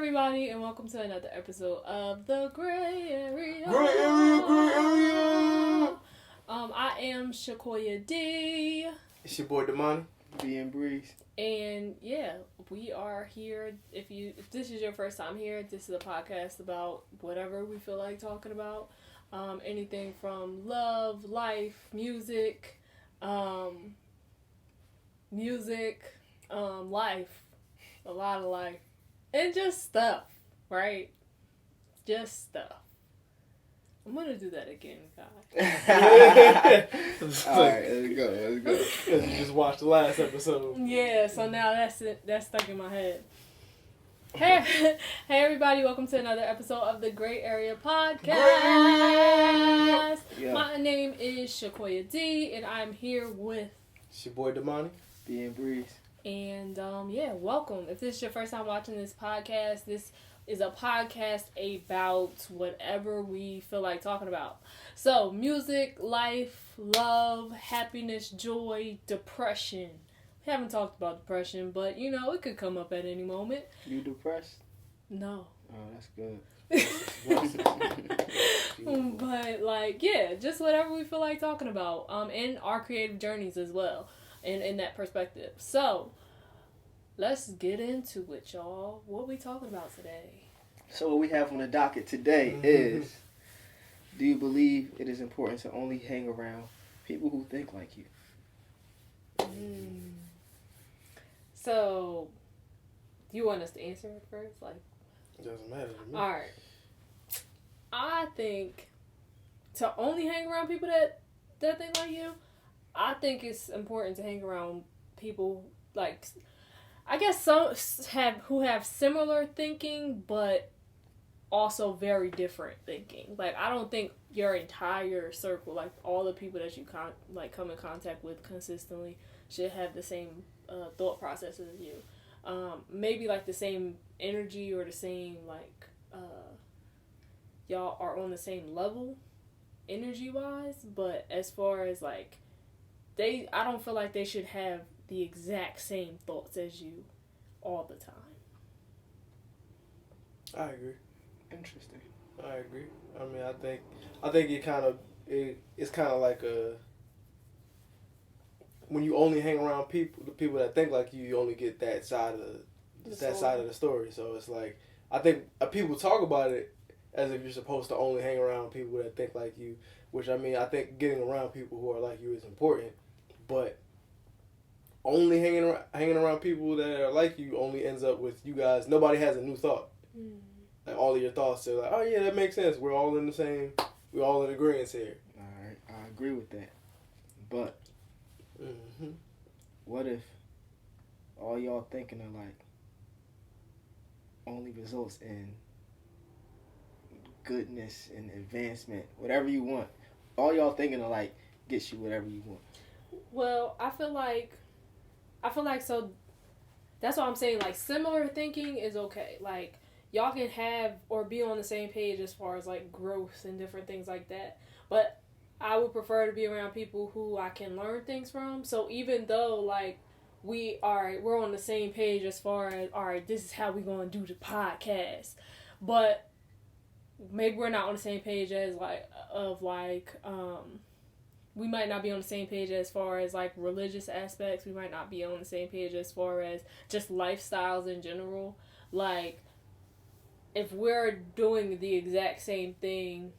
everybody, and welcome to another episode of the Grae Area. Grae Area, Grae Area. I am Shakoya D. It's your boy Damani. B and Breeze. And yeah, we are here. If this is your first time here, this is a podcast about whatever we feel like talking about. Anything from love, life, music, life, a lot of life, and just stuff, right? Just stuff. I'm gonna do that again, guys. Alright, let's go. You just watched the last episode. Yeah, so now that's stuck in my head. Hey everybody, welcome to another episode of the Grae Area podcast. Yeah. My name is Shakoya D, and I'm here with It's your boy Damani. B and Breeze. And welcome. If this is your first time watching this podcast, this is a podcast about whatever we feel like talking about. So, music, life, love, happiness, joy, depression. We haven't talked about depression, but it could come up at any moment. You depressed? No. Oh, that's good. But just whatever we feel like talking about. And our creative journeys as well. In that perspective. So, let's get into it, y'all. What we talking about today? So what we have on the docket today is, do you believe it is important to only hang around people who think like you? So, do you want us to answer it first? It doesn't matter to me. Alright. I think to only hang around people that think like you, I think it's important to hang around people some who have similar thinking, but also very different thinking. I don't think your entire circle, all the people that you come in contact with consistently, should have the same thought processes as you. Maybe the same energy or the same y'all are on the same level energy wise, but as far as I don't feel like they should have the exact same thoughts as you all the time. I agree. Interesting. I agree. I mean, I think it's kind of like when you only hang around the people that think like you only get that side of the story. So it's I think people talk about it as if you're supposed to only hang around people that think like you, which I think getting around people who are like you is important, but only hanging around people that are like you only ends up with you guys. Nobody has a new thought. All of your thoughts are oh yeah, that makes sense. We're all in agreement here. Alright, I agree with that. But what if all y'all thinking of only results in goodness and advancement, whatever you want? All y'all thinking of gets you whatever you want. Well, I feel like so that's what I'm saying, similar thinking is okay. Y'all can have or be on the same page as far as growth and different things like that. But I would prefer to be around people who I can learn things from. So even though we're on the same page as far as this is how we're gonna do the podcast, but maybe we're not on the same page as we might not be on the same page as far as religious aspects. We might not be on the same page as far as just lifestyles in general. If we're doing the exact same thing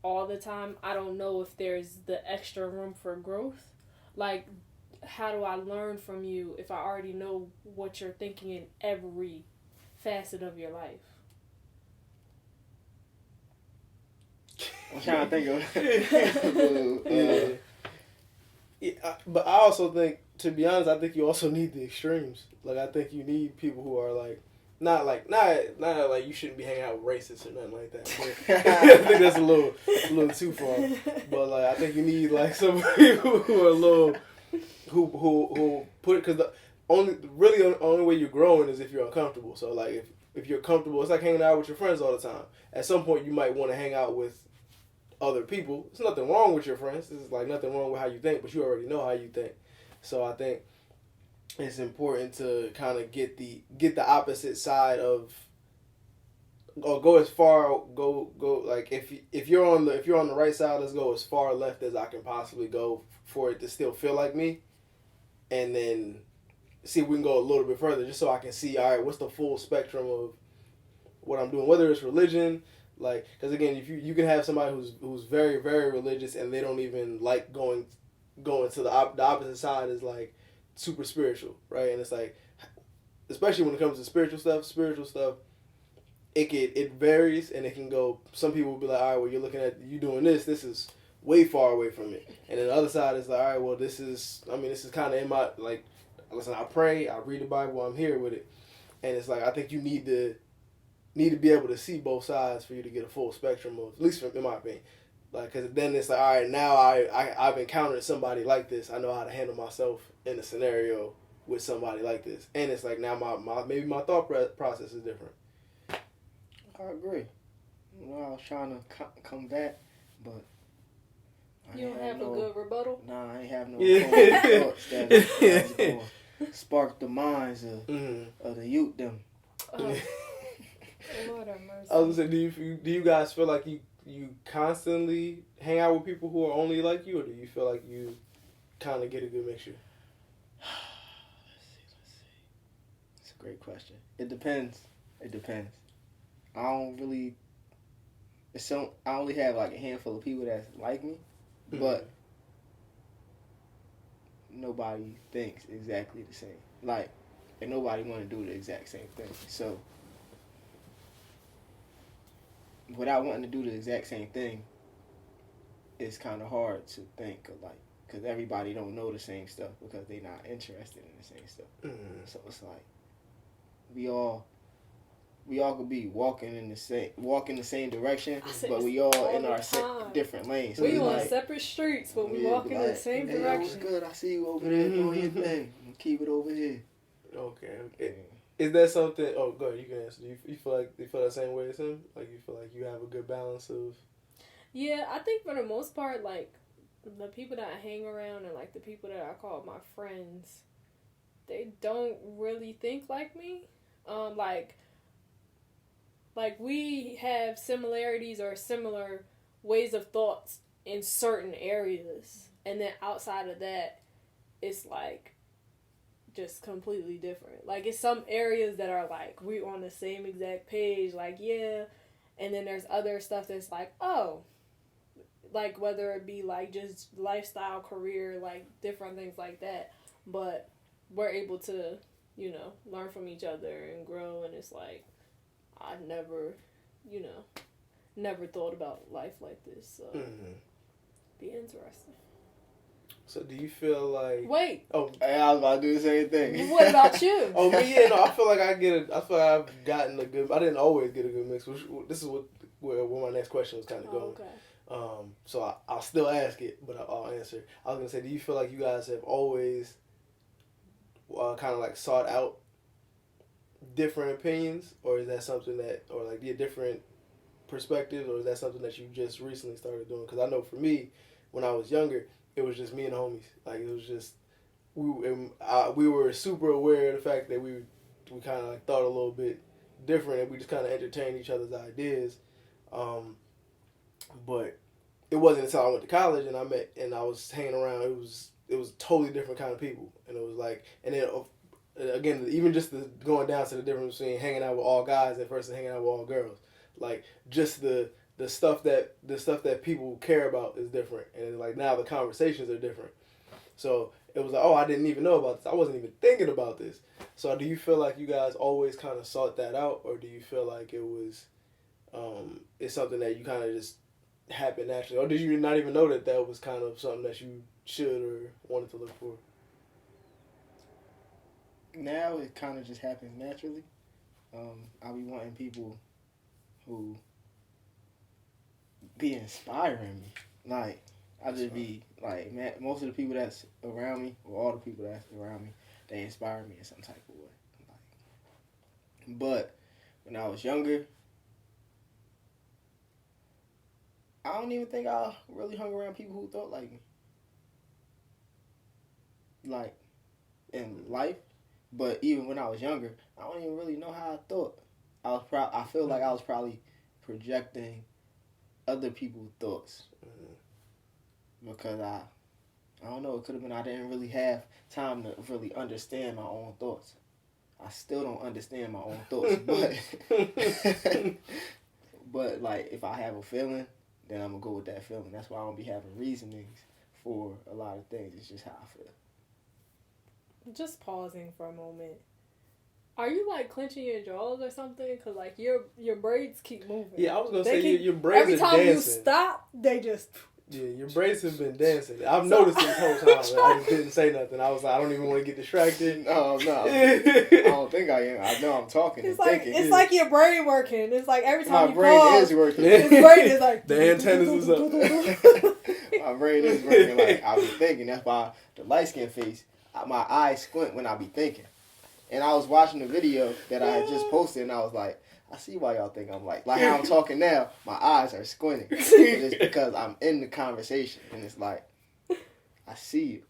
all the time, I don't know if there's the extra room for growth. How do I learn from you if I already know what you're thinking in every facet of your life? I'm trying to think of but I also think, to be honest, I think you also need the extremes. I think you need people who are not you shouldn't be hanging out with racists or nothing like that. I think that's a little too far. But I think you need some people who are a little who put it, because the only way you're growing is if you're uncomfortable. So if you're comfortable, it's like hanging out with your friends all the time. At some point, you might want to hang out with other people. There's nothing wrong with your friends. This is nothing wrong with how you think, but you already know how you think. So I think it's important to kind of get the opposite side of go as far go like if you're on the right side, let's go as far left as I can possibly go for it to still feel like me, and then see if we can go a little bit further, just so I can see, all right, what's the full spectrum of what I'm doing, whether it's religion, like, because again, if you can have somebody who's very, very religious and they don't even like going to the opposite side is like super spiritual, right? And it's like, especially when it comes to spiritual stuff, it varies, and it can go. Some people will be like, all right, well, you're looking at you doing this is way far away from it, and then the other side is like, all right, well, this is kind of in my, like, listen, I pray, I read the Bible, I'm here with it, and it's like, I think you need to be able to see both sides for you to get a full spectrum of, at least in my opinion, like, because then it's like, all right, now I've encountered somebody like this, I know how to handle myself in a scenario with somebody like this, and it's like now maybe my thought process is different. I agree. You know, I was trying to combat, but you don't have a good rebuttal? Nah, I ain't have no thoughts that was going to spark the minds of the youth them. Lord have mercy. I was gonna say, do you guys feel like you constantly hang out with people who are only like you, or do you feel like you kind of get a good mixture? Let's see. It's a great question. It depends. I don't really. I only have like a handful of people that like me, but nobody thinks exactly the same. Like, and nobody want to do the exact same thing. So, without wanting to do the exact same thing, it's kind of hard to think of, like, because everybody don't know the same stuff because they're not interested in the same stuff. So it's like we all could be walking in the same direction, but we all in our different lanes. So we on like, separate streets, but we walking in the same direction. Good. I see you over there doing your thing. Keep it over here. Okay. Is that something? Oh, go ahead. You can answer. Do you feel that same way as him? Like, you feel like you have a good balance of? Yeah, I think for the most part, like, the people that I hang around and like the people that I call my friends, they don't really think like me. Like we have similarities or similar ways of thoughts in certain areas, and then outside of that, it's like just completely different. Like, it's some areas that are like we on the same exact page, like, yeah, and then there's other stuff that's like, oh, like whether it be like just lifestyle, career, like different things like that, but we're able to, learn from each other and grow, and it's like I never thought about life like this, so be interesting. So do you feel like... Wait. Oh, hey, I was about to do the same thing. What about you? Oh, me, yeah, no, I feel like I've gotten a good... I didn't always get a good mix, which this is where my next question was kind of going. Okay. So I'll still ask it, but I'll answer. I was going to say, do you feel like you guys have always kind of like sought out different opinions, or is that something that, or like different perspectives, or is that something that you just recently started doing? Because I know for me, when I was younger, it was just me and the homies. Like, it was just we were super aware of the fact that we kind of like thought a little bit different, and we just kind of entertained each other's ideas. But it wasn't until I went to college and I was hanging around. It was totally different kind of people, and it was like, and then again, even just going down to the difference between hanging out with all guys versus hanging out with all girls, like just the stuff that people care about is different, and like now the conversations are different. So it was like, oh, I didn't even know about this. I wasn't even thinking about this. So do you feel like you guys always kind of sought that out, or do you feel like it was it's something that you kind of just happened naturally, or did you not even know that was kind of something that you should or wanted to look for? Now it kind of just happens naturally. I be wanting people who be inspiring me. Like, I just be like, man, most of the people that's around me, or all the people that's around me, they inspire me in some type of way. Like, but when I was younger, I don't even think I really hung around people who thought like me. Like, in life. But even when I was younger, I don't even really know how I thought. I feel like I was probably projecting other people's thoughts because I don't know. It could have been I didn't really have time to really understand my own thoughts. I still don't understand my own thoughts, but like if I have a feeling, then I'm gonna go with that feeling. That's why I don't be having reasonings for a lot of things. It's just how I feel. Just pausing for a moment. Are you like clenching your jaws or something? Cause like your braids keep moving. Yeah, I was gonna say your braids every are time dancing. you stop, they just. Yeah, your braids have been dancing. I've noticed this whole time. I just didn't say nothing. I was like, I don't even want to get distracted. No, I don't think I am. I know I'm talking. It's and like thinking. it's like your brain working. It's like every time My you brain pause, is working. his brain is like the antennas is up. My brain is working. Like I be thinking. That's why the light skin face. My eyes squint when I be thinking. And I was watching the video that I had just posted, and I was like, I see why y'all think I'm like how I'm talking now. My eyes are squinting. It's because I'm in the conversation, and it's like I see you.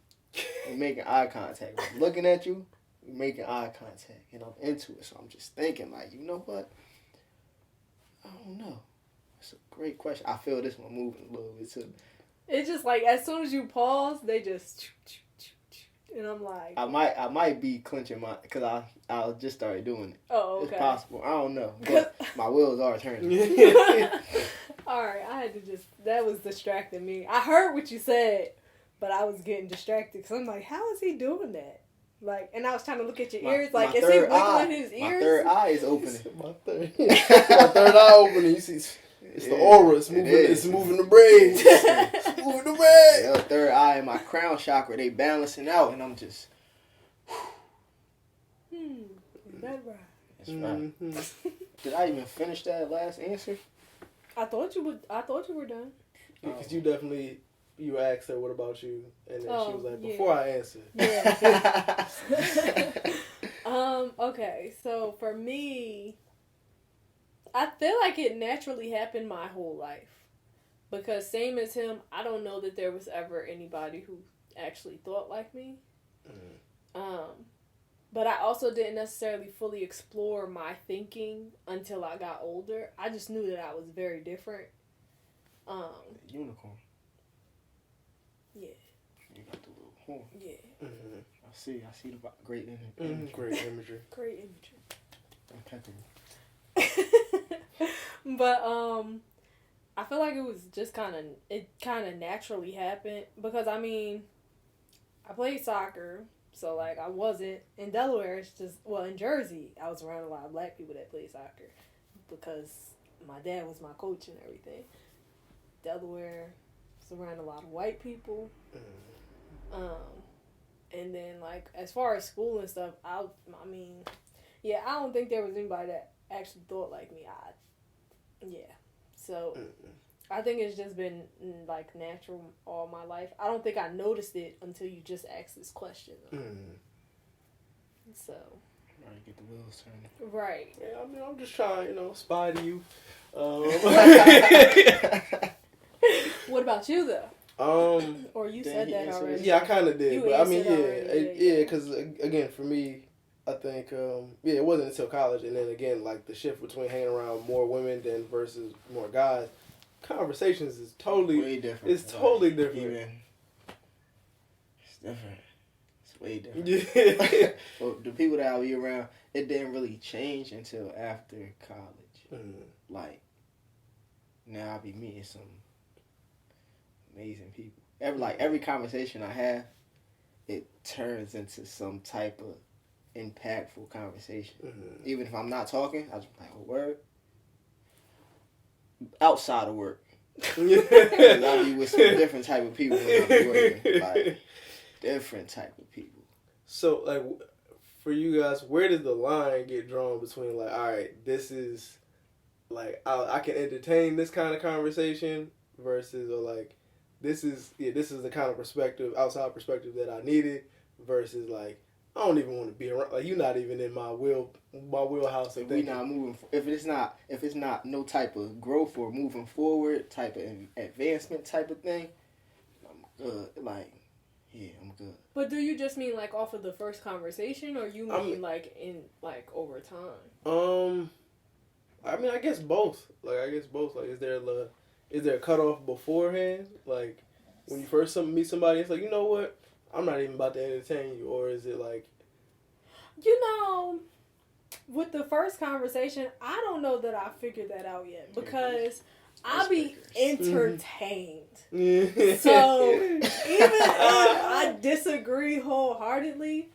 We're making eye contact. I'm looking at you. We're making eye contact, and I'm into it. So I'm just thinking, like, you know what? I don't know. That's a great question. I feel this one moving a little bit too. It's just like as soon as you pause, they just. And I'm like, I might be clenching my, because I just started doing it. oh, okay. It's possible. I don't know, but my wheels are turning. All right, I had to that was distracting me. I heard what you said, but I was getting distracted because I'm like, how is he doing that? Like, and I was trying to look at your ears, like, is he wiggling his ears? My third eye is opening. my third eye opening. You see, it's the aura. It's moving. It's moving the braids. It's moving the braids. Yeah, third eye and my crown chakra, they balancing out, and I'm just. Is that right? That's right. Did I even finish that last answer? I thought you were done. Because you definitely asked her, "What about you?" And then she was like, yeah. "Before I answer." Yeah. Okay, so for me, I feel like it naturally happened my whole life. Because same as him, I don't know that there was ever anybody who actually thought like me. But I also didn't necessarily fully explore my thinking until I got older. I just knew that I was very different. Unicorn. Yeah. You got the little horn. Yeah. Mm-hmm. I see the great imagery. Great imagery. Great imagery. Impeccable. But I feel like it was just kind of naturally happened because I mean, I played soccer, so like I wasn't in Delaware. It's just in Jersey, I was around a lot of black people that played soccer because my dad was my coach and everything. Delaware was around a lot of white people. And then like as far as school and stuff, I don't think there was anybody that actually thought like me. So I think it's just been like natural all my life. I don't think I noticed it until you just asked this question. So. Right, get the wheels turning. Right. Yeah, I mean, I'm just trying, spy to you. What about you though? Or you said that already? Yeah, I kind of did, but I mean, yeah, because again, for me, I think, it wasn't until college, and then again, like the shift between hanging around more women than versus more guys, conversations is totally way different. It's totally different. It's different. It's way different. Yeah. Well, the people that I be around, it didn't really change until after college. Like now, I be meeting some amazing people. Every conversation I have, it turns into some type of impactful conversation. Even if I'm not talking, I just be like, oh, word. Outside of work. I be with some different type of people when I be working. Like, different type of people. So, like, for you guys, where does the line get drawn between, like, all right, this is, like, I can entertain this kind of conversation versus, or, like, this is the kind of outside perspective that I needed versus, like, I don't even want to be around. Like, you're not even in my wheelhouse. If we not moving, if it's not no type of growth or moving forward type of advancement type of thing, I'm good. Like, yeah, I'm good. But do you just mean like off of the first conversation, or you mean like in like over time? I mean, I guess both. Like, is there a cutoff beforehand? Like, when you first meet somebody, it's like, you know what? I'm not even about to entertain you. Or is it like... You know, with the first conversation, I don't know that I figured that out yet. Because I be entertained. So, even if I disagree wholeheartedly,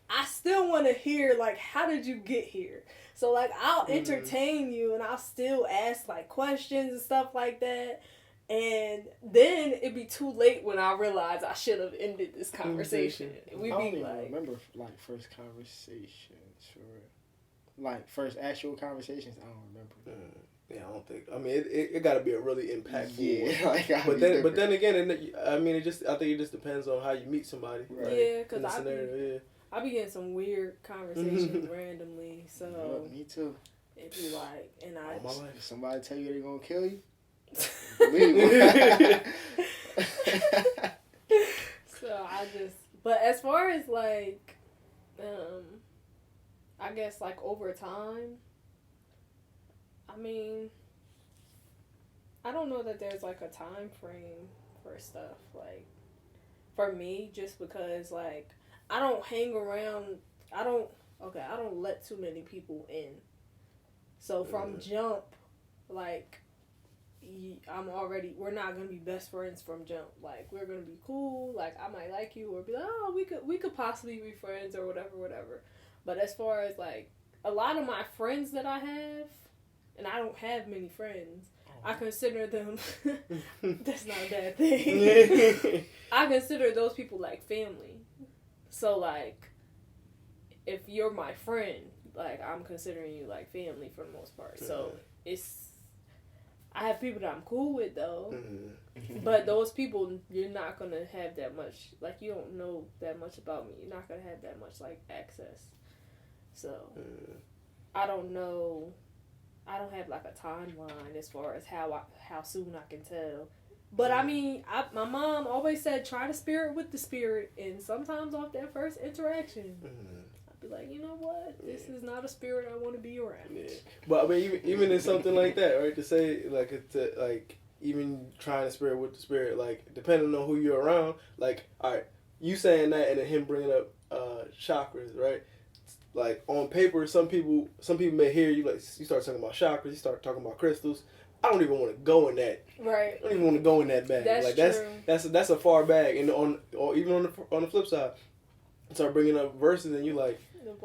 I still want to hear, like, how did you get here? So, like, I'll entertain you and I'll still ask, like, questions and stuff like that. And then it'd be too late when I realize I should have ended this conversation. I don't even remember, like, first conversations for real. Like, first actual conversations, I don't remember. Yeah, I don't think. I mean, it got to be a really impactful one. Like, but then again, I mean, I think it just depends on how you meet somebody. Right? Yeah, because I be getting some weird conversations randomly. So me too. It'd be like, and all my life, if somebody tell you they're gonna kill you. So but as far as like, I guess like over time, I mean, I don't know that there's like a time frame for stuff. Like, for me, just because like, I don't hang around, I don't let too many people in. So from jump, like, we're not going to be best friends from jump. Like, we're going to be cool. Like, I might like you or be like, oh, we could possibly be friends or whatever. But as far as, like, a lot of my friends that I have, and I don't have many friends, I consider them, that's not a bad thing. I consider those people like family. So, like, if you're my friend, like, I'm considering you like family for the most part. So, I have people that I'm cool with, though. But those people, you're not going to have that much, like, you don't know that much about me. You're not going to have that much, like, access. So, I don't know. I don't have, like, a timeline as far as how soon I can tell. But, I mean, my mom always said, try the spirit with the spirit. And sometimes off that first interaction, I'd be like, you know what? This is not a spirit I want to be around. Yeah. But, I mean, even in something like that, right? To say, like, even trying the spirit with the spirit, like, depending on who you're around, like, all right, you saying that and then him bringing up chakras, right? Like, on paper, some people may hear you, like, you start talking about chakras, you start talking about crystals. I don't even want to go in that. Right. I don't even want to go in that bag. That's like true. that's a far bag. And even on the flip side, start bringing up verses and you like, you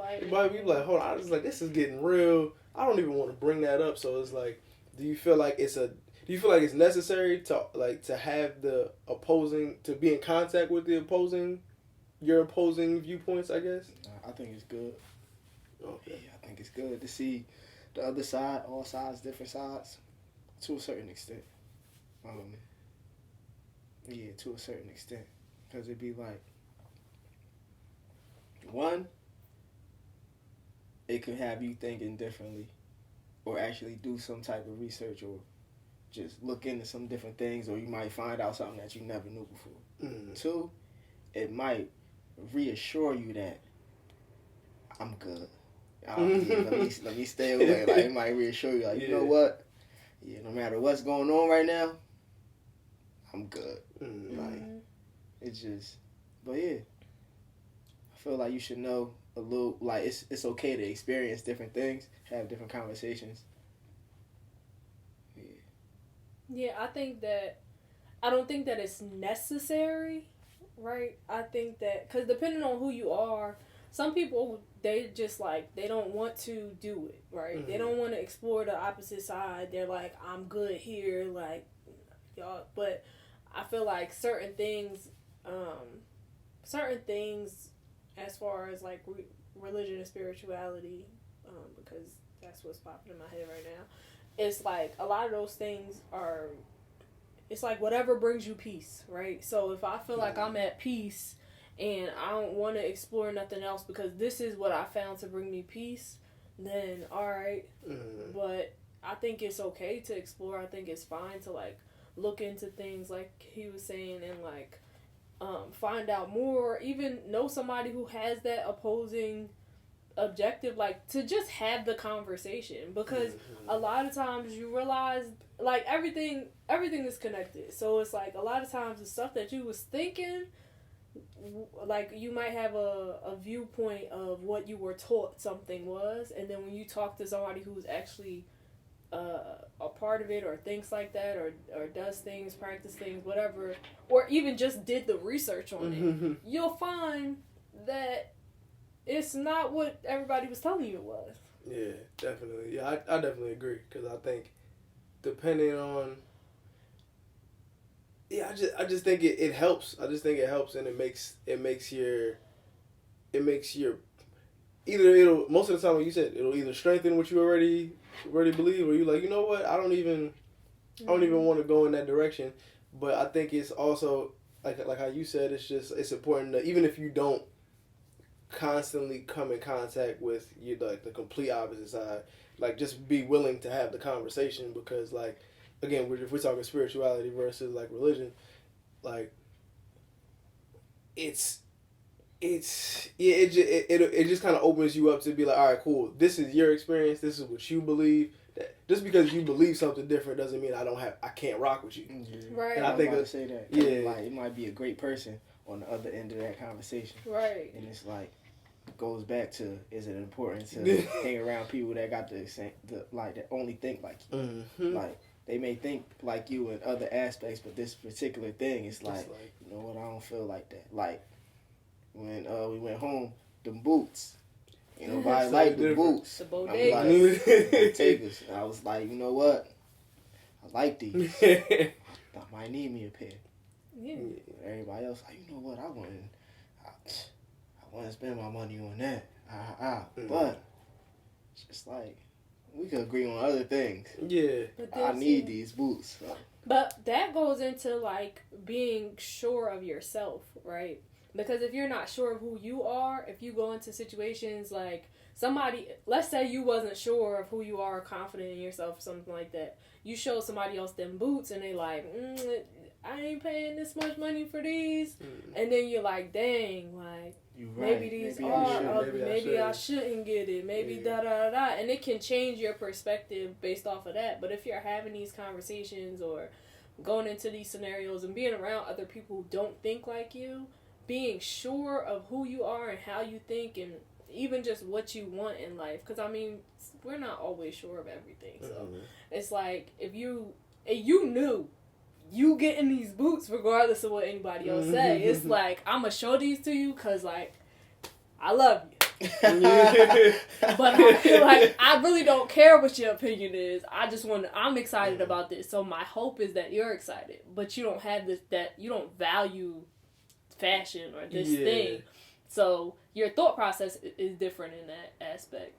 be like, hold on, I was like, this is getting real. I don't even want to bring that up. So it's like, do you feel like it's necessary to have the opposing, to be in contact with your opposing viewpoints, I guess? I think it's good. Okay. Yeah, I think it's good to see the other side, all sides, different sides, to a certain extent. Yeah, to a certain extent. Because it'd be like, one, it could have you thinking differently, or actually do some type of research, or just look into some different things, or you might find out something that you never knew before. Two, it might reassure you that I'm good. Let me stay away. Like, it might reassure you, like, you know what? Yeah, no matter what's going on right now, I'm good. Like, it's just, but yeah, I feel like you should know a little, like, it's okay to experience different things, have different conversations. Yeah, I don't think that it's necessary, right? I think that, because depending on who you are, some people, they just like, they don't want to do it, right? They don't want to explore the opposite side. They're like, I'm good here, like, y'all. But I feel like certain things as far as like religion and spirituality, because that's what's popping in my head right now. It's like a lot of those things are, it's like whatever brings you peace, right? So if I feel like I'm at peace and I don't want to explore nothing else because this is what I found to bring me peace, then alright. But I think it's okay to explore. I think it's fine to like look into things like he was saying and like find out more, even know somebody who has that opposing objective, like to just have the conversation, because a lot of times you realize like everything is connected. So it's like a lot of times the stuff that you was thinking, like you might have a viewpoint of what you were taught something was, and then when you talk to somebody who's actually a part of it, or thinks like that, or does things, practice things, whatever, or even just did the research on it, you'll find that it's not what everybody was telling you it was. Yeah, definitely. Yeah, I definitely agree, because I think depending on, yeah, I just think it helps. I just think it helps, and it makes your either it'll, most of the time, like you said, it'll either strengthen what you already believe, or you like, you know what, I don't even want to go in that direction. But I think it's also like how you said, it's important that even if you don't constantly come in contact with you, like the complete opposite side, like just be willing to have the conversation, because like again, if we're talking spirituality versus like religion, like it just kind of opens you up to be like, all right, cool, this is your experience, this is what you believe. That just because you believe something different doesn't mean I can't rock with you. Mm-hmm. Right. And I think to say that, yeah, like, it might be a great person on the other end of that conversation. Right. And it's like, goes back to, is it important to hang around people that got that only think like you? Mm-hmm. Like, they may think like you in other aspects, but this particular thing is like, you know what, I don't feel like that. Like, when we went home, them boots. You know, I like the boots. The bodegas. Bodegas. And I was like, you know what? I like these. I might need me a pair. Yeah. Everybody else like, you know what? I want to spend my money on that. But it's just like, we could agree on other things. Yeah. I need these boots. So. But that goes into like being sure of yourself, right? Because if you're not sure of who you are, if you go into situations like somebody, let's say you wasn't sure of who you are, confident in yourself, something like that. You show somebody else them boots and they like, I ain't paying this much money for these. And then you're like, dang, like, maybe these are ugly. Maybe I shouldn't get it. Maybe da-da-da-da. And it can change your perspective based off of that. But if you're having these conversations or going into these scenarios and being around other people who don't think like you, being sure of who you are and how you think and even just what you want in life. Because, I mean, we're not always sure of everything. So it's like if you knew you getting these boots regardless of what anybody else say. It's like, I'm going to show these to you because, like, I love you. But I feel like I really don't care what your opinion is. I'm excited about this. So my hope is that you're excited. But you don't have this, that you don't value fashion or this thing. So your thought process is different in that aspect.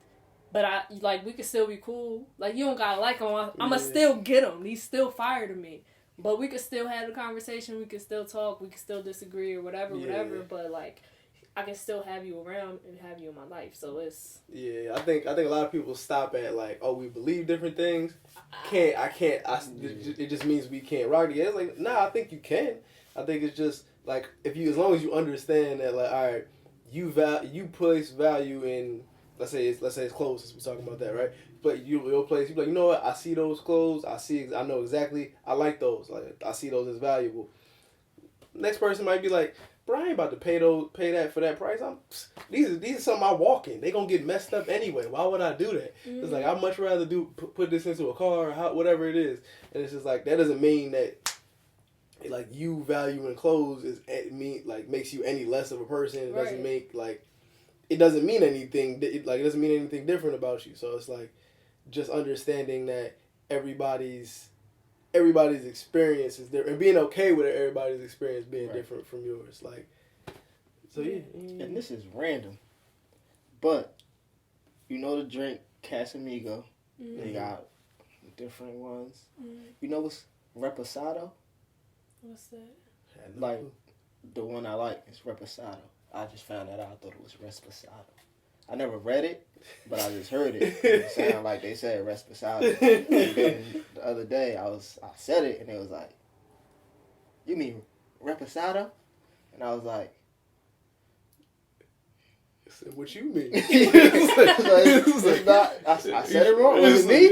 But we could still be cool. Like, you don't gotta like them. I'm gonna still get them. These still fire to me. But we could still have the conversation. We could still talk. We could still disagree or whatever. But like, I can still have you around and have you in my life. So it's I think a lot of people stop at like, oh, we believe different things. It just means we can't rock together. It's like, nah, I think you can. I think it's just like, as long as you understand that, like, all right, you place value in, let's say it's clothes, since we're talking about that, right? But you'll place, you're like, you know what, I see those clothes, I know exactly, I like those, like, I see those as valuable. Next person might be like, bro, I ain't about to pay that for that price. These are something I walk in. They gonna get messed up anyway. Why would I do that? It's like, I'd much rather put this into a car or whatever it is. And it's just like, that doesn't mean that like you valuing clothes makes you any less of a person. It doesn't make it doesn't mean anything. It doesn't mean anything different about you. So it's like just understanding that everybody's experience is different and being okay with everybody's experience being different from yours. Like, so yeah. And this is random, but you know the drink Casamigo. They got different ones. You know what's Reposado? What's that? Like, the one I like is Reposado. I just found that out. I thought it was Resposado. I never read it, but I just heard it. It sounded like they said Resposado. And then the other day, I said it, and it was like, you mean Reposado? And I was like, said, what you mean? It's not, I said it wrong. Was it me?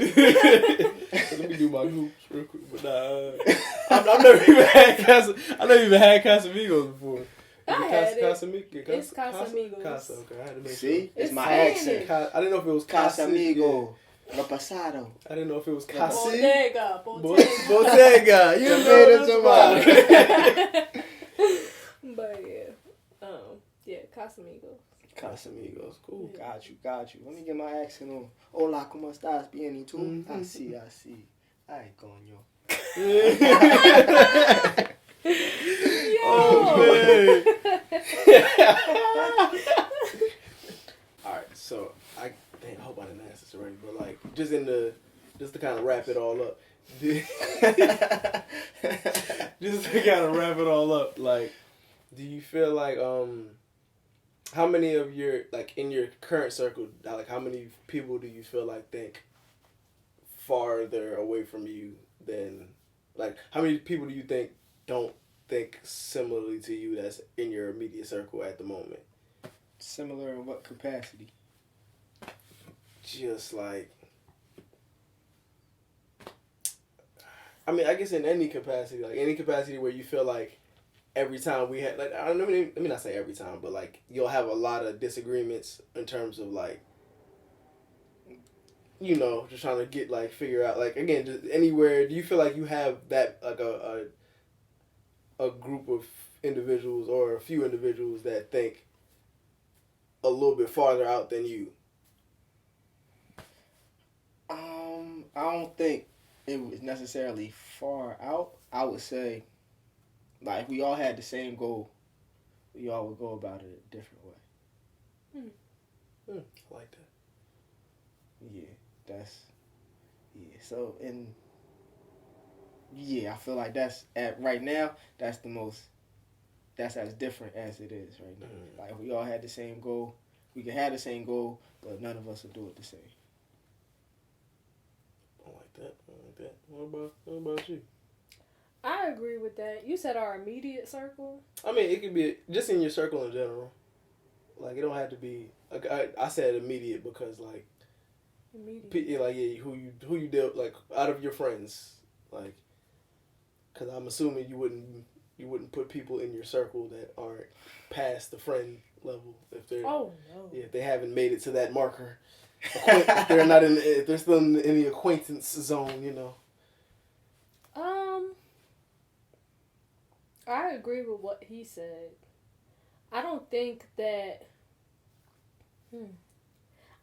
Let me do my hoops real quick. But I've never even had Casamigos before. I had it. It's Casamigos. Casa, okay. I had to make See? sure. It's my Spanish. accent. I didn't know if it was Casamigo. Lo pasado. I didn't know if it was Casi. Bodega. Bodega. You Tomato, know But yeah, Casamigos. Casamigos, cool. Got you. Let me get my accent on. Hola, ¿cómo estás? Bien, ¿y tú? Así. Ay, coño. Oh, man. Alright, so I hope I didn't ask this already, but like just to kind of wrap it all up. Like, do you feel like how many of your, like, in your current circle, like, how many people do you feel like think farther away from you than, like, how many people do you think don't think similarly to you that's in your immediate circle at the moment? Similar in what capacity? Just like, I mean, I guess in any capacity, like any capacity where you feel like every time we had, like, I don't know, let me not say every time, but like you'll have a lot of disagreements in terms of like, you know, just trying to get like figure out, like, again, just anywhere. Do you feel like you have that, like a group of individuals or a few individuals that think a little bit farther out than you? I don't think it was necessarily far out. I would say, like, if we all had the same goal, we all would go about it a different way. I like that. Yeah, so, I feel like that's, right now, that's as different as it is right now. Like, if we all had the same goal, we could have the same goal, but none of us would do it the same. I like that. What about you? I agree with that. You said our immediate circle. I mean, it could be just in your circle in general. Like, it don't have to be. Like, I said immediate because like, immediate. Who you deal, like, out of your friends, like, because I'm assuming you wouldn't put people in your circle that aren't past the friend level if they're if they haven't made it to that marker. If they're not if they're still in the acquaintance zone, you know. I agree with what he said. I don't think that.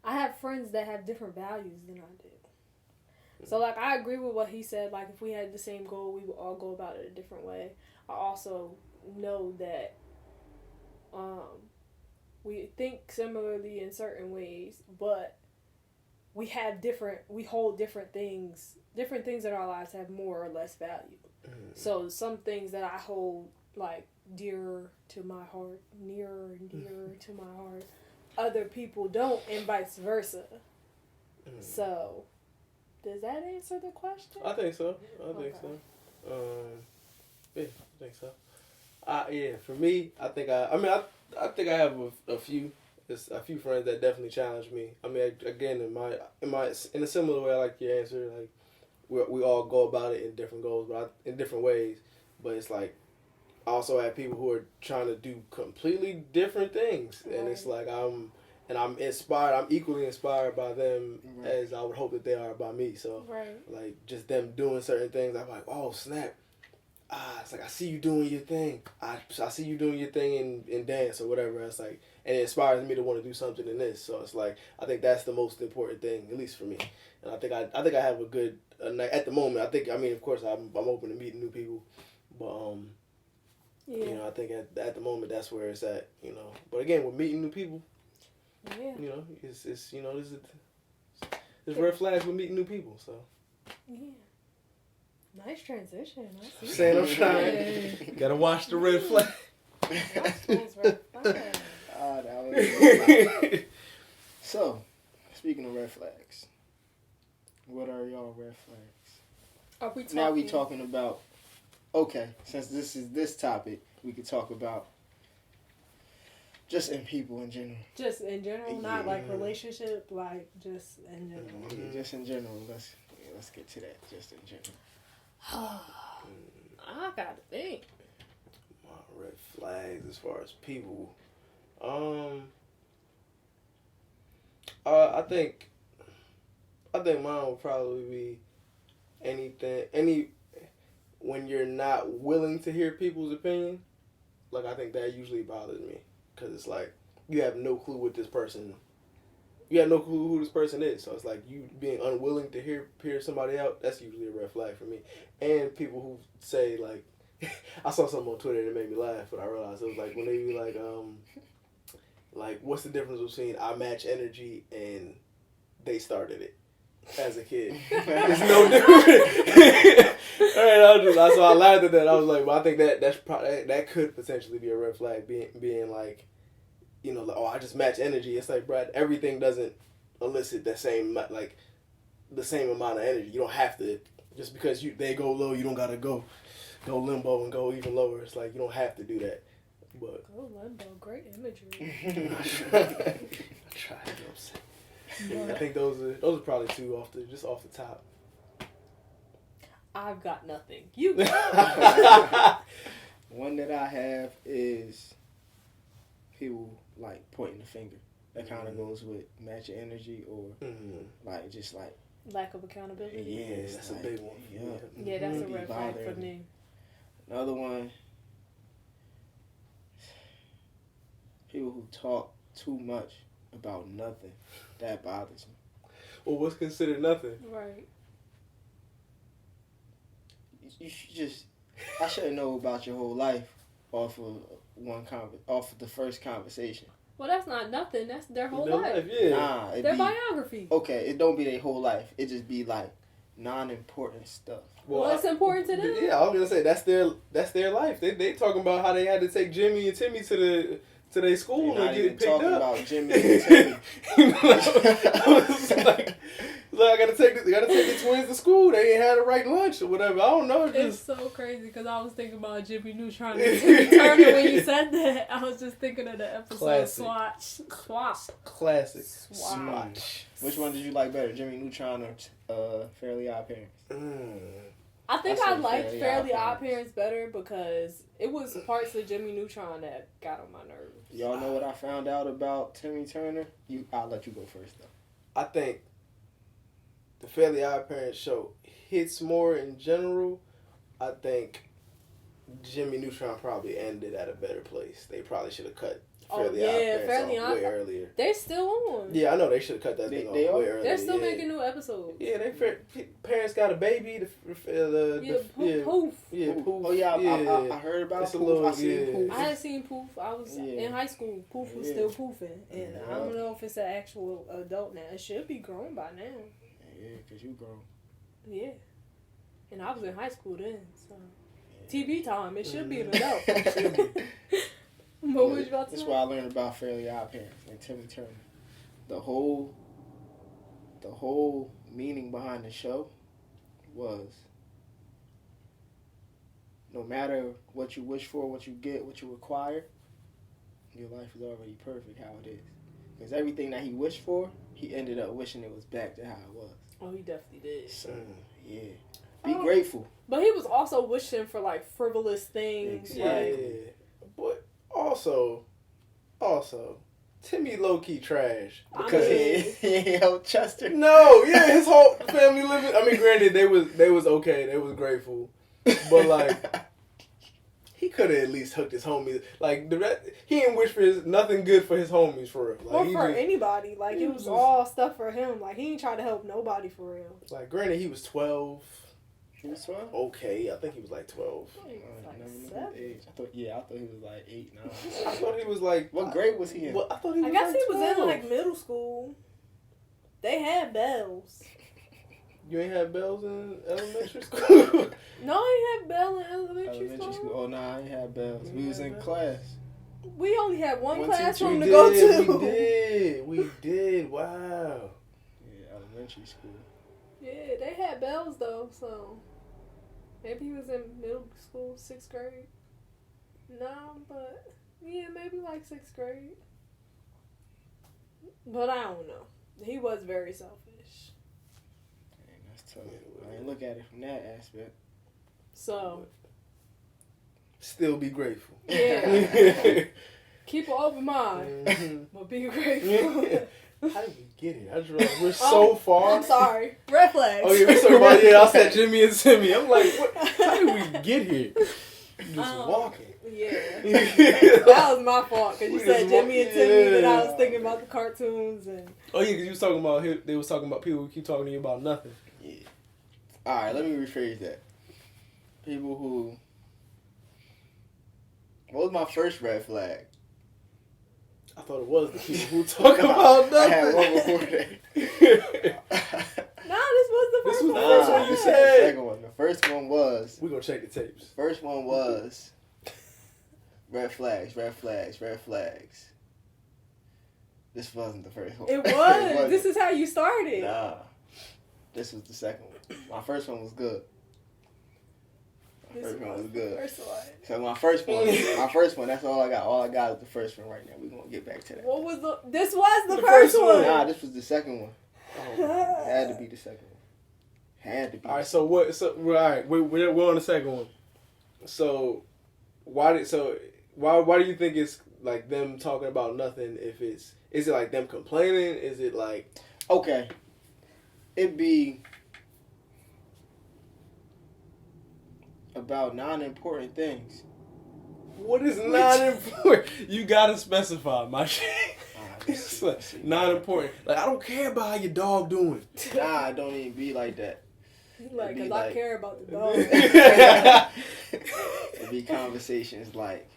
I have friends that have different values than I do. So, like, I agree with what he said. Like, if we had the same goal, we would all go about it a different way. I also know that we think similarly in certain ways, but we hold different things in our lives have more or less value. So some things that I hold, like, dearer to my heart, nearer and dearer to my heart, other people don't, and vice versa. So, does that answer the question? I think so. Yeah, I think so. Yeah, for me, I think I have a few friends that definitely challenge me. I mean, again, in a similar way, I like your answer. Like, we all go about it in different goals, but in different ways. But it's like, I also have people who are trying to do completely different things, and it's like I'm inspired. I'm equally inspired by them as I would hope that they are by me. So, like, just them doing certain things, I'm like, oh snap! It's like I see you doing your thing. I see you doing your thing in dance or whatever. It's like, and it inspires me to want to do something in this. So it's like, I think that's the most important thing, at least for me. And I think I have a good at the moment. I mean, of course, I'm open to meeting new people, but you know, I think at the moment that's where it's at. You know, but again, we're meeting new people. Yeah. You know, it's you know, there's red flags with meeting new people. So. Yeah. Nice transition. I see. Saying I'm trying. Gotta watch the red flag. So, speaking of red flags, what are y'all red flags? Are we talking? Now we talking about. Okay, since this is this topic, we could talk about Just in people in general. Just in general, not like relationship, like just in general. Yeah, just in general. Let's get to that. Just in general. I gotta think. My red flags as far as people. I think mine would probably be when you're not willing to hear people's opinion. Like, I think that usually bothers me, because it's like you have no clue what this person. You have no clue who this person is, so it's like you being unwilling to hear somebody out. That's usually a red flag for me. And people who say like, I saw something on Twitter that made me laugh, but I realized it was like when they be like what's the difference between I match energy and they started it as a kid? There's no difference. So I laughed at that. I was like, well, I think that could potentially be a red flag, being like, you know, like, oh, I just match energy. It's like, Brad, everything doesn't elicit the same amount of energy. You don't have to, just because they go low, you don't gotta go limbo and go even lower. It's like you don't have to do that. But go limbo, great imagery. I tried. I think those are probably two off the top. I've got nothing. You. One that I have is people like pointing the finger. That kind of goes with matching energy or like just like lack of accountability. Yeah, that's a big one. Yeah, that's a red flag for me. Another one, people who talk too much about nothing. That bothers me. Well, what's considered nothing? Right. You should just. I should know about your whole life off of the first conversation. Well, that's not nothing. That's their whole life. Yeah. Nah, their biography. Okay, it don't be their whole life. It just be like non-important stuff. Well, it's important to them. Yeah, I was gonna say that's their life. They talking about how they had to take Jimmy and Timmy to their school and get picked up. About Jimmy and Timmy. I was like I gotta take the twins to school. They ain't had a right lunch or whatever. I don't know. It's so crazy because I was thinking about Jimmy Neutron and Timmy Turner when you said that. I was just thinking of the episode Swatch. Classic. Swatch. Which one did you like better, Jimmy Neutron or Fairly Odd Parents? I think I liked Fairly Odd Parents better because it was parts of Jimmy Neutron that got on my nerves. Y'all know what I found out about Timmy Turner? I'll let you go first though. I think the Fairly Odd Parents show hits more in general. I think Jimmy Neutron probably ended at a better place. They probably should have cut Fairly Odd Parents off way earlier. They're still on. Yeah, I know they should have cut that thing off way earlier. They're still making new episodes. Yeah, parents got a baby. Poof. Yeah, Poof. Oh yeah, I heard about it's Poof. I seen Poof. I had seen Poof. I was in high school. Poof was still poofing, and I don't know if it's an actual adult now. It should be grown by now. Yeah, cause you grown. Yeah, and I was in high school then, so TV time. It should be an adult. What was you about to say? That's why I learned about Fairly Odd Parents and Timmy Turner. The whole meaning behind the show was no matter what you wish for, what you get, what you require, your life is already perfect how it is. Because everything that he wished for, he ended up wishing it was back to how it was. Oh, he definitely did. So, yeah. Be grateful. But he was also wishing for, like, frivolous things. Yeah. But also, Timmy low-key trash. Because he ain't helped Chester. No, yeah, his whole family living. I mean, granted, they was okay. They was grateful. But, like, he could have at least hooked his homies. Like, he didn't wish for nothing good for his homies, for real. Like, or for anybody. Like, it was all stuff for him. Like, he ain't trying to help nobody, for real. Like, granted, he was 12. He was 12? Okay, I think he was like 12. He was like 7. I thought he was like 8, 9. I thought he was like... What grade was he in? Well, I guess like he 12. was in, like, middle school. They had bells. You ain't had bells in elementary school? No, I ain't had bell in elementary school. Oh, no, I ain't had bells. We was in class. We only had one 1, 2, classroom 3. to go to. We did. Wow. Yeah, elementary school. Yeah, they had bells, though, so... Maybe he was in middle school, 6th grade. No, but Yeah, maybe like 6th grade. But I don't know. He was very selfish. Dang, that's tough. I didn't look at it from that aspect. So. Still be grateful. Yeah. Keep an open mind. Mm-hmm. But be grateful. How did we get here? I just realized we're so far. I'm sorry. Red flags. Oh yeah, we talking about I said Jimmy and Timmy. I'm like, what? How did we get here? Just walking. Yeah. That was my fault because you said Jimmy and Timmy, then I was thinking about the cartoons and. Oh yeah, because you was talking about they was talking about people who keep talking to you about nothing. Yeah. All right, let me rephrase that. People who. What was my first red flag? I thought it was the people who talk about nothing. I had one before that. No, this was the first one. The first one you This is said. the second one. The first one was. We're gonna check the tapes. First one was. Red flags, red flags, red flags. This wasn't the first one. It was. This is how you started. Nah. This was the second one. My first one was good. First one was good. First one. So my first one, that's all I got. All I got is the first one right now. We're going to get back to that. What was this was the first one. Nah, this was the second one. It had to be the second one. Had to be. All right, so what? So all right, we're on the second one. So why do you think it's like them talking about nothing? Is it like them complaining? Is it like okay? It'd be about non-important things. What is non-important? You gotta specify, my shit. It's like non-important. Like, I don't care about how your dog doing. Nah, it don't even be like that. Like, cause I care about the dog. It'd be conversations like,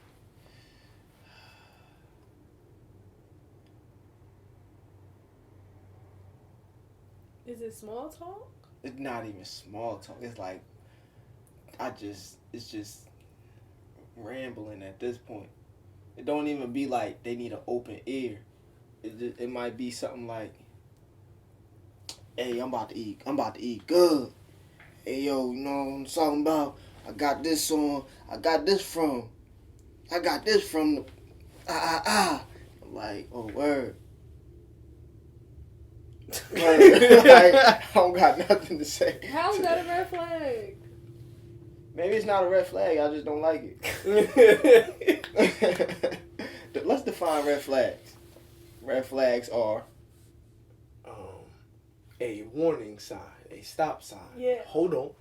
Is it small talk? it's not even small talk. It's like, it's just rambling at this point. It don't even be like they need an open ear. It might be something like, hey, I'm about to eat good. Hey, yo, you know what I'm talking about? I got this from the, I'm like, oh, word. Like, I don't got nothing to say. How's that a red flag? Maybe it's not a red flag. I just don't like it. Let's define red flags. Red flags are a warning sign, a stop sign. Yeah. Hold on.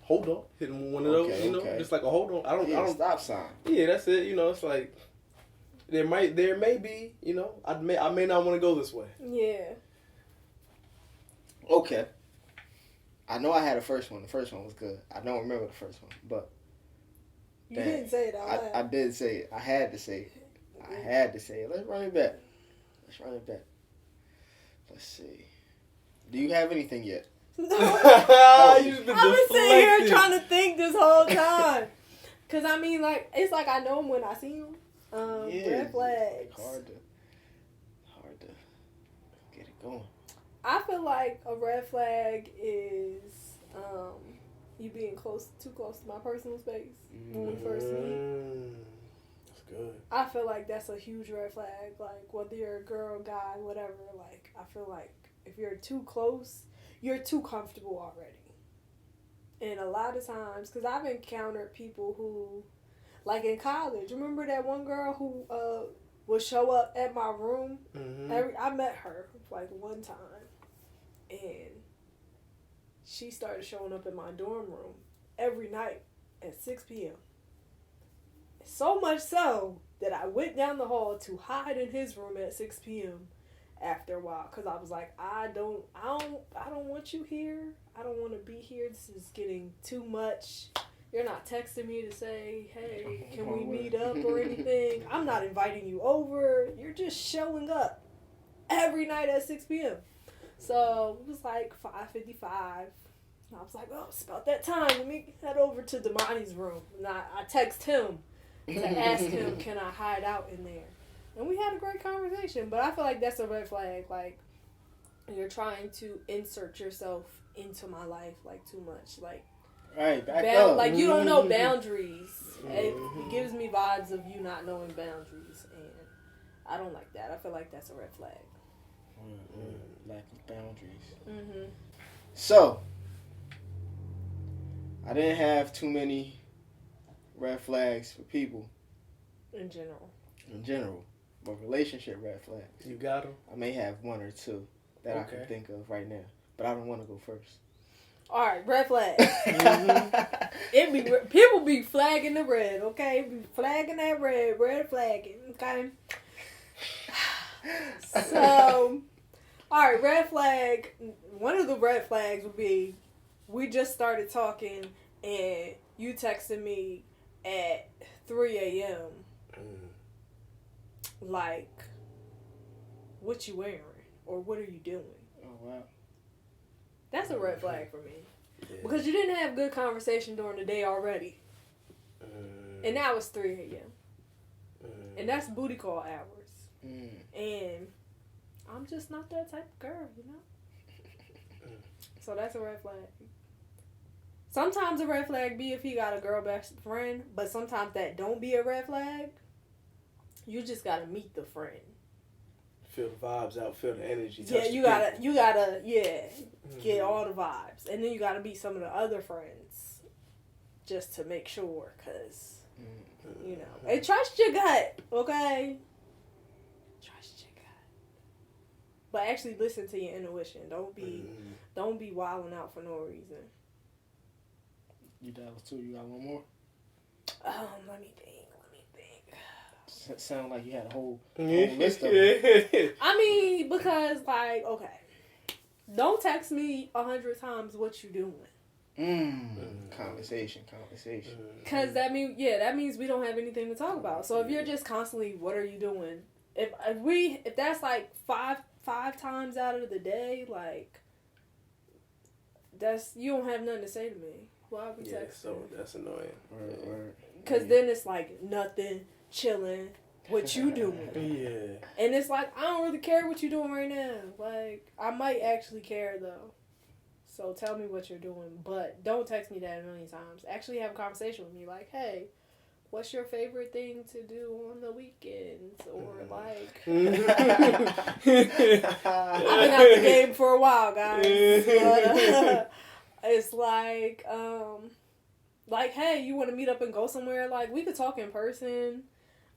Hit them with one of those, Okay. just like a hold on. I don't stop sign. Yeah, that's it. It's like there may be, I may not want to go this way. Yeah. Okay. I know I had a first one. The first one was good. I don't remember the first one, but You didn't say it out loud. I did say it. I had to say it. Let's run it back. Let's see. Do you have anything yet? You've been I've been sitting here deflecting. trying to think this whole time. Cause I mean, like, it's like I know him when I see him. Red flags. Hard to get it going. I feel like a red flag is you being too close to my personal space when we first meet. That's good. I feel like that's a huge red flag. Like, whether you're a girl, guy, whatever. Like, I feel like if you're too close, you're too comfortable already. And a lot of times, because I've encountered people who, like in college, remember that one girl who would show up at my room? Mm-hmm. I met her like one time. And she started showing up in my dorm room every night at 6 p.m. So much so that I went down the hall to hide in his room at 6 p.m. after a while, because I was like, I don't want you here. I don't want to be here. This is getting too much. You're not texting me to say, hey, can we meet up or anything? I'm not inviting you over. You're just showing up every night at 6 p.m. So it was like 5:55. And I was like, oh, it's about that time. Let me head over to Damani's room. And I text him to ask him, can I hide out in there? And we had a great conversation. But I feel like that's a red flag. Like, you're trying to insert yourself into my life, like, too much. Like, Right, back up. Like, you don't know boundaries. It gives me vibes of you not knowing boundaries, and I don't like that. I feel like that's a red flag. Lack of boundaries. Mm-hmm. So, I didn't have too many red flags for people. In general. But relationship red flags. You got them? I may have one or two that I can think of right now. But I don't want to go first. All right, red flag. People be flagging the red, okay? Be flagging that red flagging, okay? So, all right, red flag. One of the red flags would be we just started talking and you texted me at 3 a.m. Like, what you wearing? Or what are you doing? Oh, wow. That's a red flag for me. Yeah. Because you didn't have good conversation during the day already. And now it's 3 a.m. And that's booty call hours. And I'm just not that type of girl, you know? So that's a red flag. Sometimes a red flag be if he got a girl best friend, but sometimes that don't be a red flag. You just gotta meet the friend. Feel the vibes out, feel the energy. Yeah, you gotta get all the vibes. And then you gotta meet some of the other friends just to make sure, because, you know. Hey, trust your gut, okay? Trust your gut. But actually listen to your intuition. Don't be wilding out for no reason. That was two. You got one more? Let me think. Sound like you had a whole list of them. I mean, because, like, okay. Don't text me 100 times what you doing. Conversation. Because that means we don't have anything to talk about. So if you're just constantly, what are you doing? If that's like five times out of the day, like, you don't have nothing to say to me. Why would we text? So that's annoying. Because then it's like nothing, chilling, what you doing? Yeah. And it's like, I don't really care what you doing right now. Like, I might actually care though. So tell me what you're doing, but don't text me that a million times. Actually have a conversation with me, like, hey, what's your favorite thing to do on the weekends? Or like, I've been out the game for a while, guys. But, it's like, hey, you want to meet up and go somewhere? Like, we could talk in person.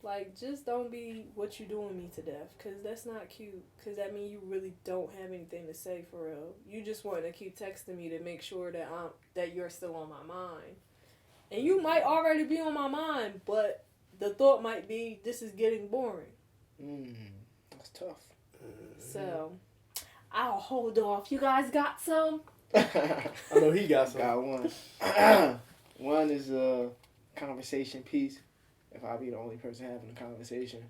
Like, just don't be what you doing me to death, because that's not cute. Because that means you really don't have anything to say for real. You just want to keep texting me to make sure that you're still on my mind. And you might already be on my mind, but the thought might be, this is getting boring. That's tough. So, I'll hold off. You guys got some? I know he got some. Got one. One is a conversation piece. If I be the only person having a conversation.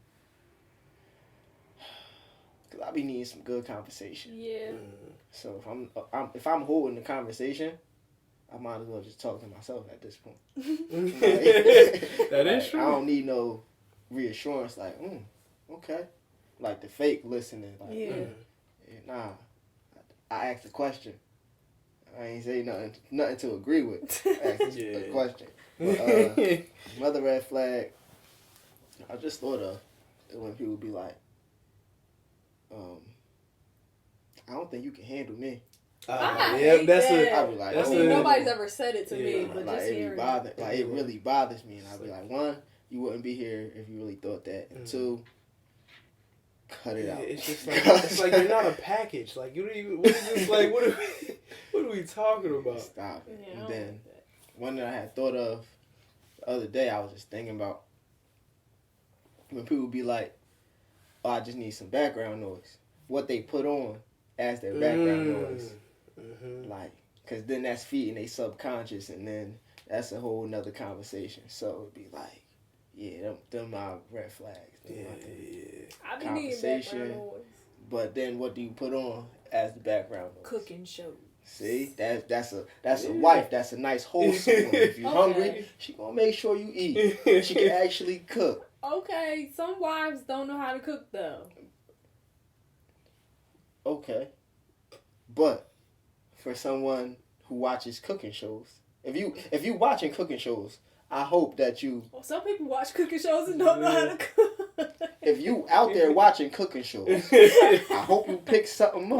Because I be needing some good conversation. Yeah. So if I'm holding the conversation, I might as well just talk to myself at this point. That is true. I don't need no reassurance like, okay. Like the fake listening. Like, nah. I asked a question. I ain't say nothing to agree with. I asked a question. But, another red flag I just thought of when people be like, I don't think you can handle me. I'd be like, nobody's ever said it to me, but like, just hearing it. Like, it really bothers me, and I'd be like, one, you wouldn't be here if you really thought that, and two, cut it out. It's just like it's like you're not a package. Like, what are we talking about? Stop it. Yeah, and then one that I had thought of the other day, I was just thinking about when people be like, "Oh, I just need some background noise." What they put on as their background noise, like, because then that's feeding their subconscious, and then that's a whole nother conversation. So it'd be like, yeah, them my red flags. I be needing background noise. But then what do you put on as the background noise? Cooking shows. See, that's a wife. That's a nice wholesome one. If you're hungry, she gonna make sure you eat. She can actually cook. Okay, some wives don't know how to cook though. Okay, but for someone who watches cooking shows If you watching cooking shows, I hope that you. Well, some people watch cooking shows and don't know how to cook. If you out there watching cooking shows, I hope you pick something up.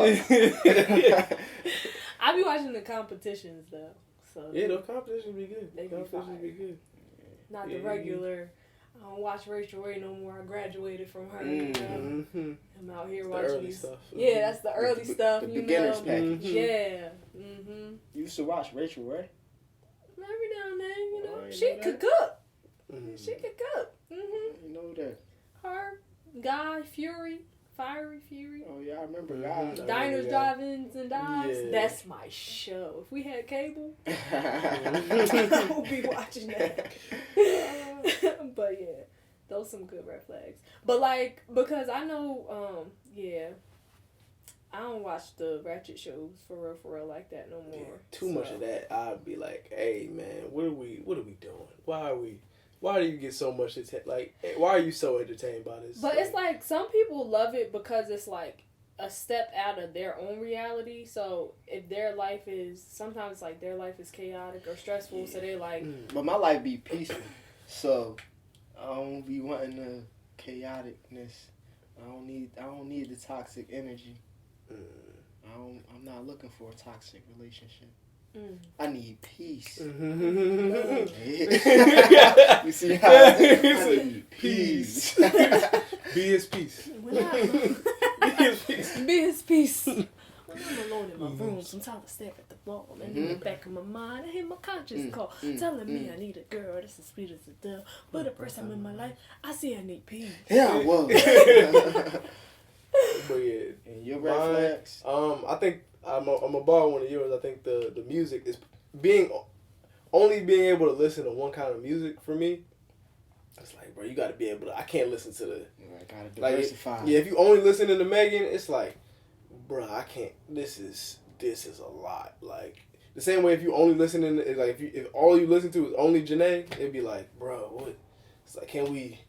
I be watching the competitions though. So yeah, those competitions be good. They be Competitions be fire. good. Not the regular. I don't watch Rachel Ray no more. I graduated from her. You know? Mm-hmm. I'm out here The watching early these. stuff. Yeah, that's the early stuff. The you beginner's know. package. Yeah. Mm-hmm. You used to watch Rachel Ray? Every now and then, you know, Oh, you she know could that? cook. Mm-hmm. She could cook. Mm-hmm. You know that. Her, Guy, Fury, Fiery Fury. Oh yeah, I remember Mhm. that. Diners, yeah. Drive-ins, and Dives. Yeah. That's my show. If we had cable, I Mm-hmm. would be watching that. But yeah, those some good red flags. But like, because I know, yeah, I don't watch the ratchet shows for real like that no more. Yeah, too much of that. I'd be like, hey man, what are we doing? Why do you get so much like? Why are you so entertained by this? But it's like some people love it because it's like a step out of their own reality. So if their life is sometimes like their life is chaotic or stressful, Yeah. so they like But my life be peaceful, so I don't be wanting the chaoticness. I don't need the toxic energy. I'm not looking for a toxic relationship. I need peace. Mm-hmm. You see how I need peace. Be his peace. when I Be his peace. be his peace. When I'm alone in my room, sometimes I stare at the wall, and in the back of my mind, I hear my conscience call, telling me I need a girl that's as sweet as a dove. But the first time in my life, I see I need peace. Yeah, I was. But yeah, And your red flags? I think I'm a borrow one of yours. I think the music is only being able to listen to one kind of music for me. It's like, bro, you got to be able to. I can't listen to the. I gotta Like, diversify. yeah, if you only listen to Megan, it's like, bro, I can't. This is a lot. Like the same way if you only listen in, like if all you listen to is only Janae, it'd be like, bro, what? It's like, can we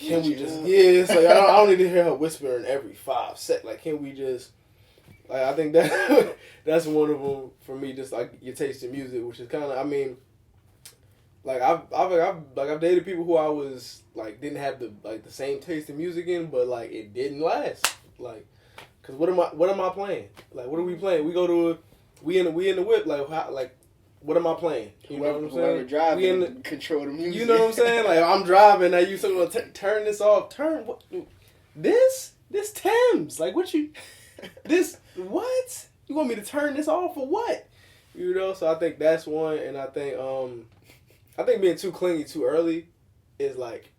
just? Yeah, it's like I don't need to hear her whispering every 5 seconds. Like, can we just? Like, I think that that's one of them for me. Just like your taste in music, which is kind of, I mean, like I've dated people who I was like didn't have the same taste in music in, but like it didn't last. Like, cause what am I playing? Like, what are we playing? We go to we in the whip. Like, what am I playing? You know what I'm saying? Whoever driving, control the music. You know what I'm saying? Like, I'm driving, now you saying, turn this off. Turn what? This Thames. Like, what you? This what? You want me to turn this off for what? You know. So I think that's one, and I think being too clingy too early is like,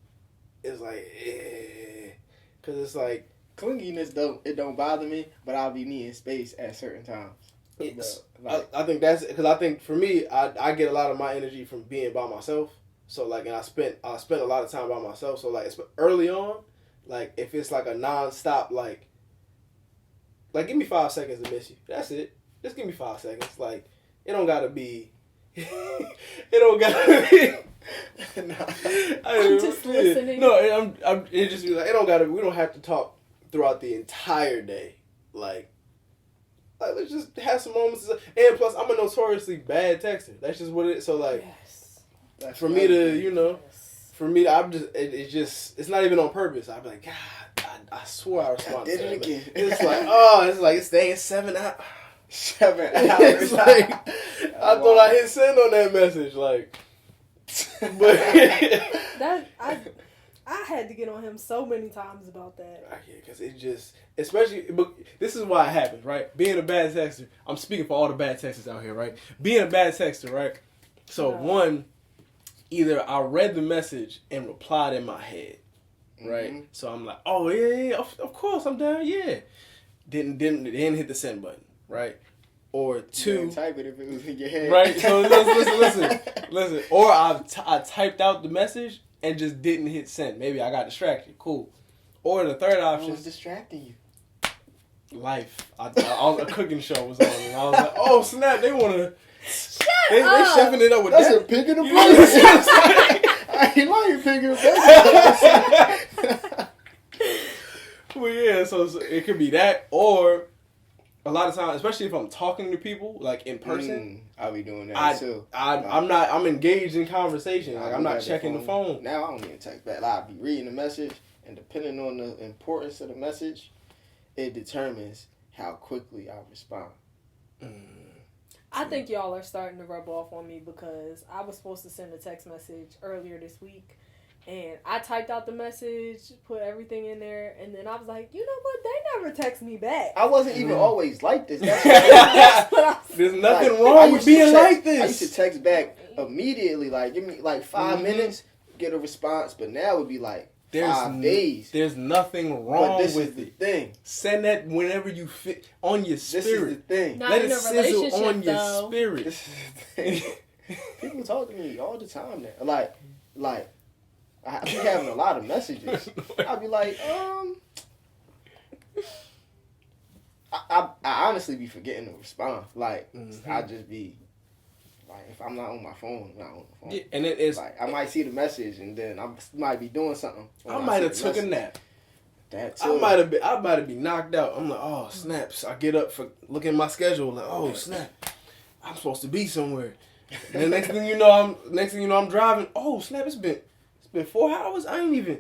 cause it's like Clinginess don't bother me, but I'll be needing space at certain times. it's. Like, I think that's because I think for me, I get a lot of my energy from being by myself. So like, and I spent a lot of time by myself. So like, early on, like if it's like a nonstop like give me 5 seconds to miss you. That's it. Just give me 5 seconds. Like it don't gotta be. It don't gotta be. I'm just listening. No, I'm. It just be like it don't gotta. We don't have to talk throughout the entire day. Like let's just have some moments. And plus, I'm a notoriously bad texter. That's just what it is. So like, Yes. for me to, you know, Yes. for me, I'm just. It's not even on purpose. I'd be like, God, I swore I responded. did to it that. again. It's like it's staying 7 hours. 7 hours. It's like I thought I hit send on that message. Like, but That I had to get on him so many times about that. yeah, because it just, especially, but this is why it happens, right? Being a bad texter, I'm speaking for all the bad texters out here, right? Being a bad texter, right? So one, either I read the message and replied in my head, right? Mm-hmm. So I'm like, oh yeah, of course I'm down, yeah. Didn't hit the send button, right? Or two, type it if it was in your head. right? So listen. Or I typed out the message and just didn't hit send. Maybe I got distracted. Cool. Or the third What option, was distracting you? life. A cooking show was on, and I was like, oh snap, they wanna. They up. chefing it up with That's that. a pig in the You know what I'm saying? I ain't lying, pig in the Well, yeah, so it could be that, or a lot of times, especially if I'm talking to people like in person, I'll be doing that too. I'm engaged in conversation. Like I'm not checking the phone. Now I don't even text back. I'll be reading the message, and depending on the importance of the message, it determines how quickly I respond. I think y'all are starting to rub off on me because I was supposed to send a text message earlier this week. And I typed out the message, put everything in there, and then I was like, you know what? They never text me back. I wasn't even always like this. There's nothing wrong with being like this. I used to text back immediately, like, give me like 5 minutes, get a response. But now it would be like 5 days. There's nothing wrong with it. This is the thing. Send that whenever you fit on your spirit. This is the thing. Not Let in it a sizzle on your though. spirit. This is the thing. People talk to me all the time now. Like. I be having a lot of messages. I'll be like, I honestly be forgetting to respond. Like, I just be, like, if I'm not on my phone, I'm not on the phone. Yeah, and it's like, I might see the message and then I might be doing something. I might have took a nap. That too. I might have been knocked out. I'm like, oh, snaps. I get up for looking at my schedule, like, oh, snap. I'm supposed to be somewhere. And the next thing you know, I'm driving. Oh, snap, it's been 4 hours? I ain't even.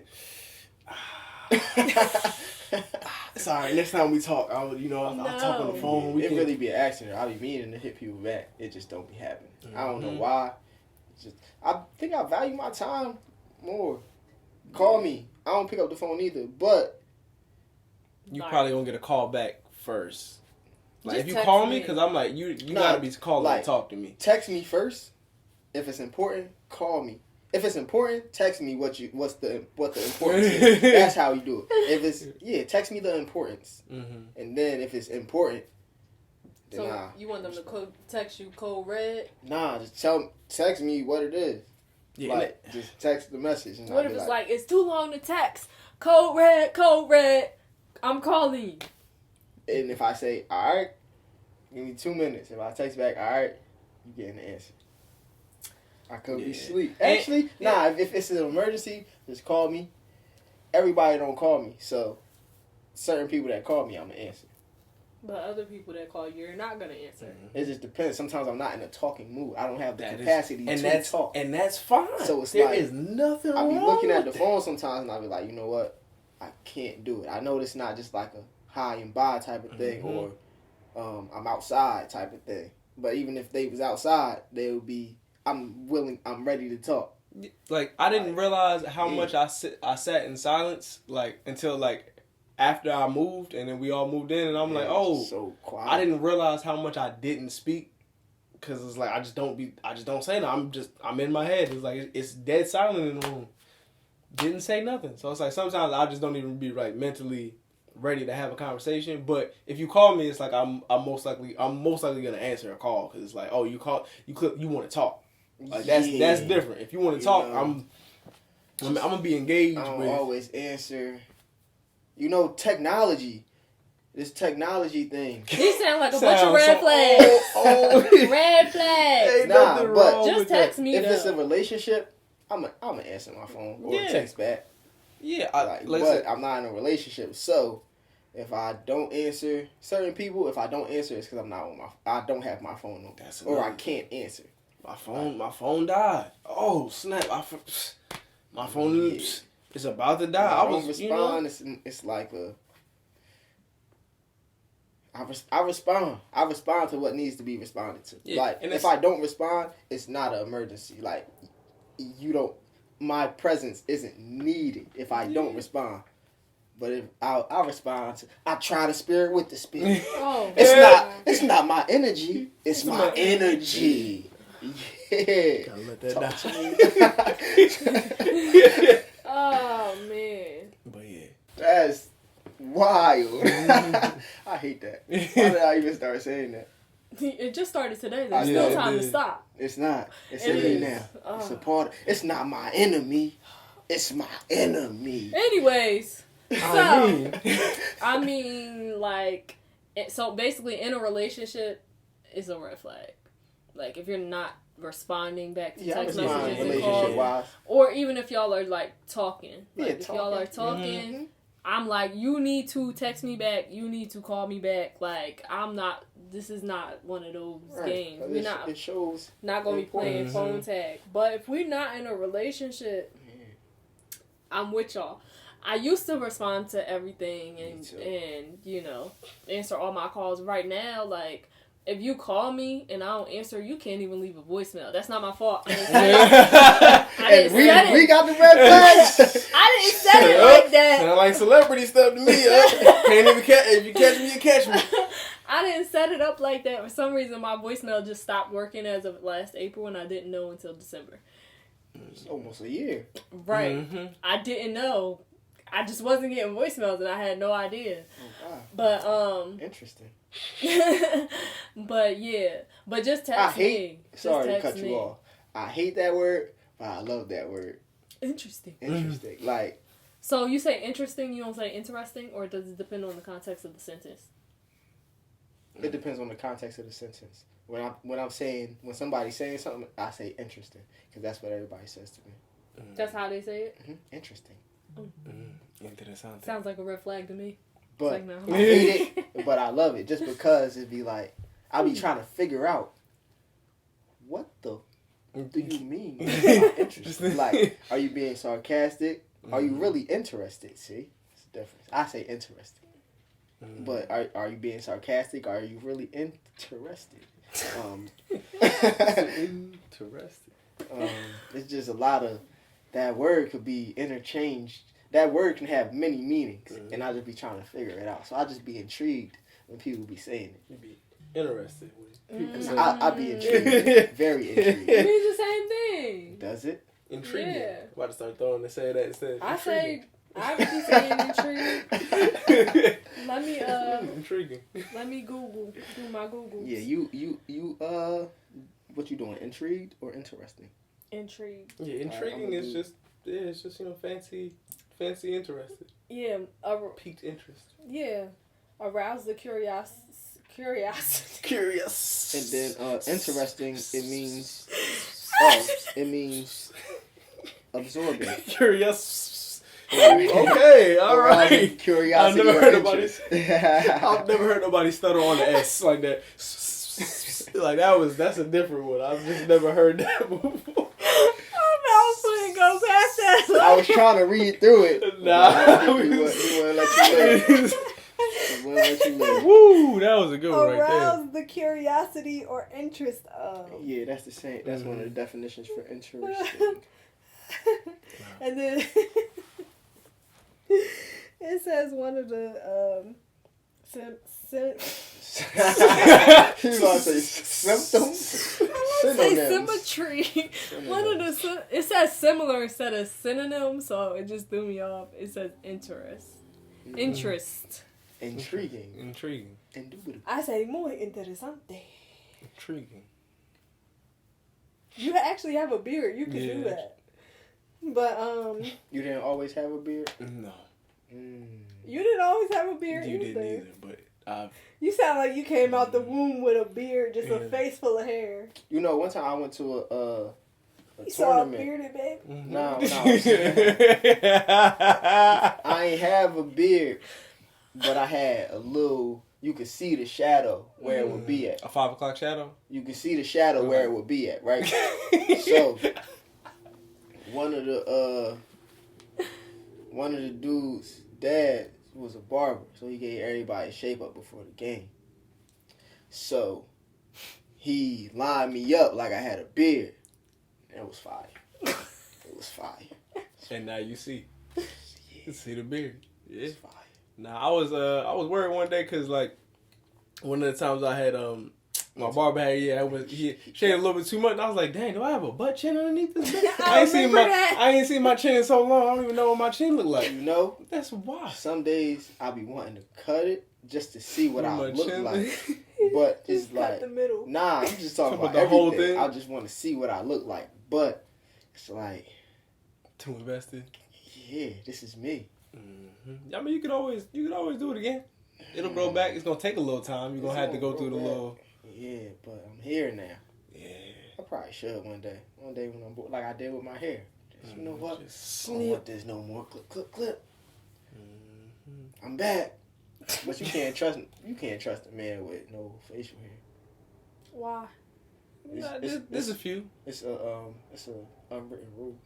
Sorry, next time we talk, I'll talk on the phone. It really be an accident. I'll be meaning to hit people back. It just don't be happening. I don't know why. I think I value my time more. Call me. I don't pick up the phone either, but. You probably gonna get a call back first. Like, just if you call me, because I'm like, you gotta be calling and talk to me. Text me first. If it's important, call me. If it's important, text me what the importance is. That's how you do it. If it's text me the importance, and then if it's important, then so you want them to text you code red? Nah, just text me what it is. Yeah, like just text the message. And what if it's like it's too long to text? Code red. I'm calling you. And if I say all right, give me 2 minutes. If I text back all right, you getting the answer. I could be asleep. Actually, if it's an emergency, just call me. Everybody don't call me, so certain people that call me, I'm going to answer. But other people that call you, you're not going to answer. It just depends. Sometimes I'm not in a talking mood. I don't have the capacity to talk. And that's fine. So it's there is nothing wrong with it. I'll be looking at the phone sometimes, and I'll be like, you know what? I can't do it. I know it's not just like a high and by type of thing, or I'm outside type of thing. But even if they was outside, they would be... I'm ready to talk. Like, I didn't realize how much I sat in silence, like, until, like, after I moved, and then we all moved in, and I'm like, oh, so quiet. I didn't realize how much I didn't speak, because it's like, I just don't say nothing. I'm in my head. It's like, it's dead silent in the room. Didn't say nothing. So it's like, sometimes I just don't even be, like, mentally ready to have a conversation. But if you call me, it's like, I'm most likely going to answer a call, because it's like, oh, you want to talk. Like that's different. If you want to talk, I'm gonna be engaged. I don't always answer. You know, technology. This technology thing. These sound like a bunch of red flags. Red flags. Nah, but just text me. If it's a relationship, I'm gonna answer my phone or text back. Yeah, but I'm not in a relationship, so if I don't answer certain people, it's because I don't have my phone on, or I can't answer. My phone died. Oh snap! My phone is about to die. I don't respond. It's like I respond. I respond to what needs to be responded to. Yeah, like if I don't respond, it's not an emergency. Like my presence isn't needed if I don't respond. But if I respond I try the spirit with the spirit. It's not my energy. It's my energy. Yeah. Gotta let that die. Oh man. But yeah. That's wild. I hate that. Why did I even start saying that? It just started today. There's still time to stop. It's not. It's in me now. It's a part. It's not my enemy. It's my enemy. Anyways. I mean, like, so basically in a relationship is a red flag. Like, if you're not responding back to text messages and calls, or even if y'all are, like, talking. Like, if y'all are talking, I'm like, you need to text me back. You need to call me back. Like, I'm not. This is not one of those games. We're not. It shows. Not gonna be playing phone tag. But if we're not in a relationship, I'm with y'all. I used to respond to everything and you know, answer all my calls. Right now, like, if you call me and I don't answer, you can't even leave a voicemail. That's not my fault. I didn't set it. We got the red flags. I didn't set it like that. Sound like celebrity stuff to me. Can't even catch. If you catch me, you catch me. I didn't set it up like that. For some reason, my voicemail just stopped working as of last April, and I didn't know until December. It's almost a year. Right. Mm-hmm. I didn't know. I just wasn't getting voicemails, and I had no idea. Oh, wow. But interesting. but yeah, but just text me. Sorry to cut you off. I hate that word, but I love that word. Interesting. Like. So you say interesting, you don't say interesting, or does it depend on the context of the sentence? It depends on the context of the sentence. When somebody's saying something, I say interesting because that's what everybody says to me. That's how they say it. Interesting. Interesting. Sounds like a red flag to me. But like, no. I hate it, but I love it just because it'd be like I'll be trying to figure out what the do you mean by interesting? Like, are you being sarcastic? Are you really interested? See, it's the difference. I say interesting. But are you being sarcastic? Are you really interested? Interested. It's just a lot of that word could be interchanged. That word can have many meanings, and I just be trying to figure it out. So I just be intrigued when people be saying it. You be interested with it. I be intrigued, very intrigued. It means the same thing. Does it? Intriguing. Yeah. About to start throwing and say that instead. I be saying intrigued. Intriguing. Let me do my Googles. Yeah, you what you doing? Intrigued or interesting? Intrigued. Yeah, intriguing is just fancy interested. Yeah, Piqued interest. Yeah, arouse the curiosity. Curious. And then interesting, it means absorbing. Curious. Okay, all right. Curiosity. I've never heard nobody stutter on the S like that. Like that's a different one. I've just never heard that before. Go past that. I was trying to read through it. Nah. We wouldn't let you live. Woo, that was a good one right there. Arouse the curiosity or interest of. Yeah, that's the same. That's one of the definitions for interesting. And then it says one of the You gonna say symptoms? say symmetry. One of the it says similar instead of synonym, so it just threw me off. It says interest. Interest. Intriguing. Indubitably. I say muy interesante. Intriguing. You actually have a beard. You can do that. But you didn't always have a beard? No. You didn't always have a beard. You didn't either, but you sound like you came out the womb with a beard, just a face full of hair. You know, one time I went to a you tournament. saw a bearded baby? No. I ain't have a beard, but I had a little. You could see the shadow where it would be at. A 5 o'clock shadow? You could see the shadow where it would be at, right? So one of the dudes' dad was a barber, so he gave everybody a shape up before the game. So he lined me up like I had a beard. And it was fire. It was fire. And now you see. Yeah. You see the beard. Yeah. It's fire. Nah, I was worried one day because like one of the times I had my barber had she had a little bit too much and I was like, dang, do I have a butt chin underneath this? I ain't seen my chin in so long. I don't even know what my chin look like. You know, that's why. Some days I be wanting to cut it just to see what I look like. But it's like the middle. Nah, I'm just talking about the everything. whole thing. I just want to see what I look like. But it's like too invested. Yeah, this is me. Mm-hmm. I mean, you could always do it again. It'll grow back. It's gonna take a little time. You're gonna have to go through the little. Yeah, but I'm here now. Yeah. I probably should one day. One day when I'm bored, like I did with my hair. Just, you know what? Just I don't want this no more. Clip. I'm back. But you can't trust a man with no facial hair. Why? There's a few. It's a unwritten rule.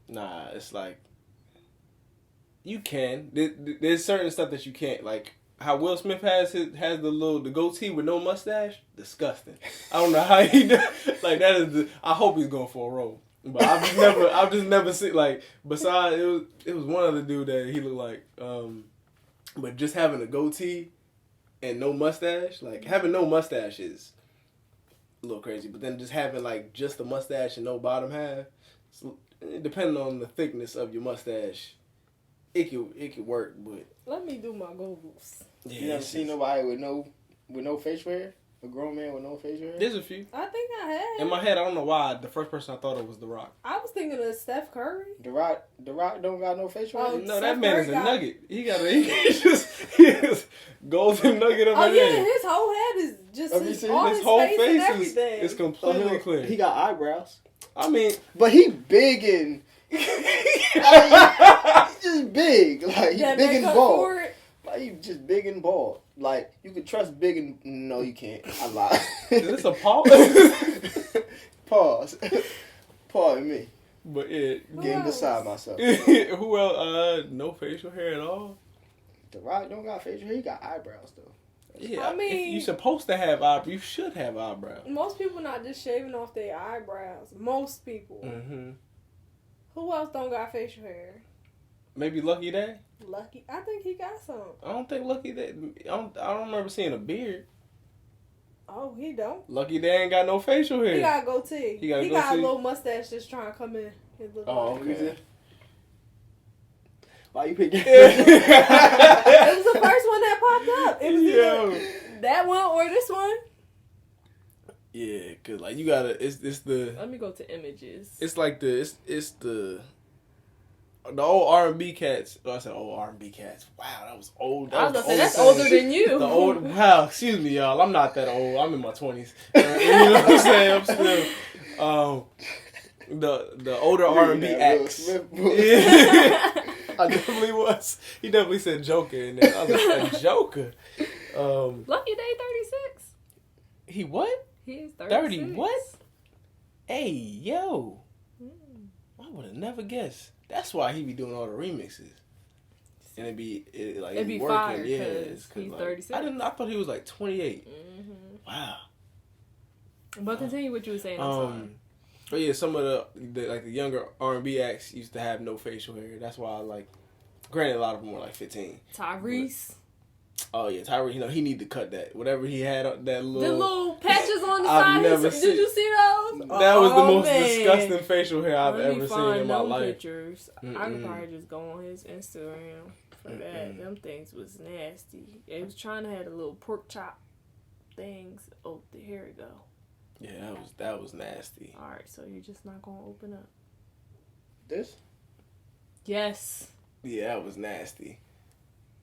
Nah, it's like you can. There's certain stuff that you can't. Like how Will Smith has the goatee with no mustache. Disgusting. I don't know how he does. Like that is. I hope he's going for a role. But I've just never seen like. Besides, it was one other dude that he looked like. But just having a goatee and no mustache, like having no mustache is a little crazy. But then just having like just the mustache and no bottom half, depending on the thickness of your mustache, it could work. But let me do my Googles. Yeah, you never seen nobody with no facial hair? A grown man with no facial hair? There's a few. I think I had. In my head, I don't know why. The first person I thought of was The Rock. I was thinking of Steph Curry. The Rock don't got no facial hair? No, that man is a nugget. He just golden nugget of a yeah, head. his whole head is just his whole face and face everything. is completely clear. He got eyebrows. I mean, but he big and he's just big. Like he's that big and bald. Like he just big and bald. Like you can trust big and no, you can't. I lied. Is this a pause? Pause. Pardon me. But yeah, getting beside myself. Who else? No facial hair at all. The Rock don't got facial hair. He got eyebrows though. Yeah, I mean, if you're supposed to have eyebrows. You should have eyebrows. Most people not just shaving off their eyebrows. Most people. Mm-hmm. Who else don't got facial hair? Maybe Lucky Day. Lucky, I think he got some. I don't think Lucky Day. I don't remember seeing a beard. Oh, he don't. Lucky Day ain't got no facial hair. He got a goatee. He got a little mustache just trying to come in. Okay. Why you picking? It was the first one that popped up. It was either that one or this one. Yeah, cause like you gotta. It's the. Let me go to images. It's like it's the old R&B cats. Oh, I said old R&B cats. Wow, that was old. I was gonna say that's older than you. The old. Wow, excuse me, y'all. I'm not that old. I'm in my 20s. You know what I'm saying? I'm still. The older R&B acts. Yeah. I definitely was. He definitely said Joker in there. I was like, a Joker. Lucky Day 36. He what? He is 36. 30 what? Hey, yo. I would have never guessed. That's why he be doing all the remixes. And it'd be working. Fire, yeah, he's like, 36. I thought he was like 28. Mm-hmm. Wow. But continue what you were saying. I'm sorry. But yeah, some of the younger R&B acts used to have no facial hair. That's why granted a lot of them were like 15. Tyrese. Oh yeah, Tyrese. He need to cut that. Whatever he had that little. The little patches on the side. Did you see those? That was the most disgusting facial hair I've ever seen in my life. Pictures. I could probably just go on his Instagram for that. Them things was nasty. It was trying to have the little pork chop things. Oh, here we go. Yeah, that was nasty. All right, so you're just not gonna open up this? Yes. Yeah, that was nasty.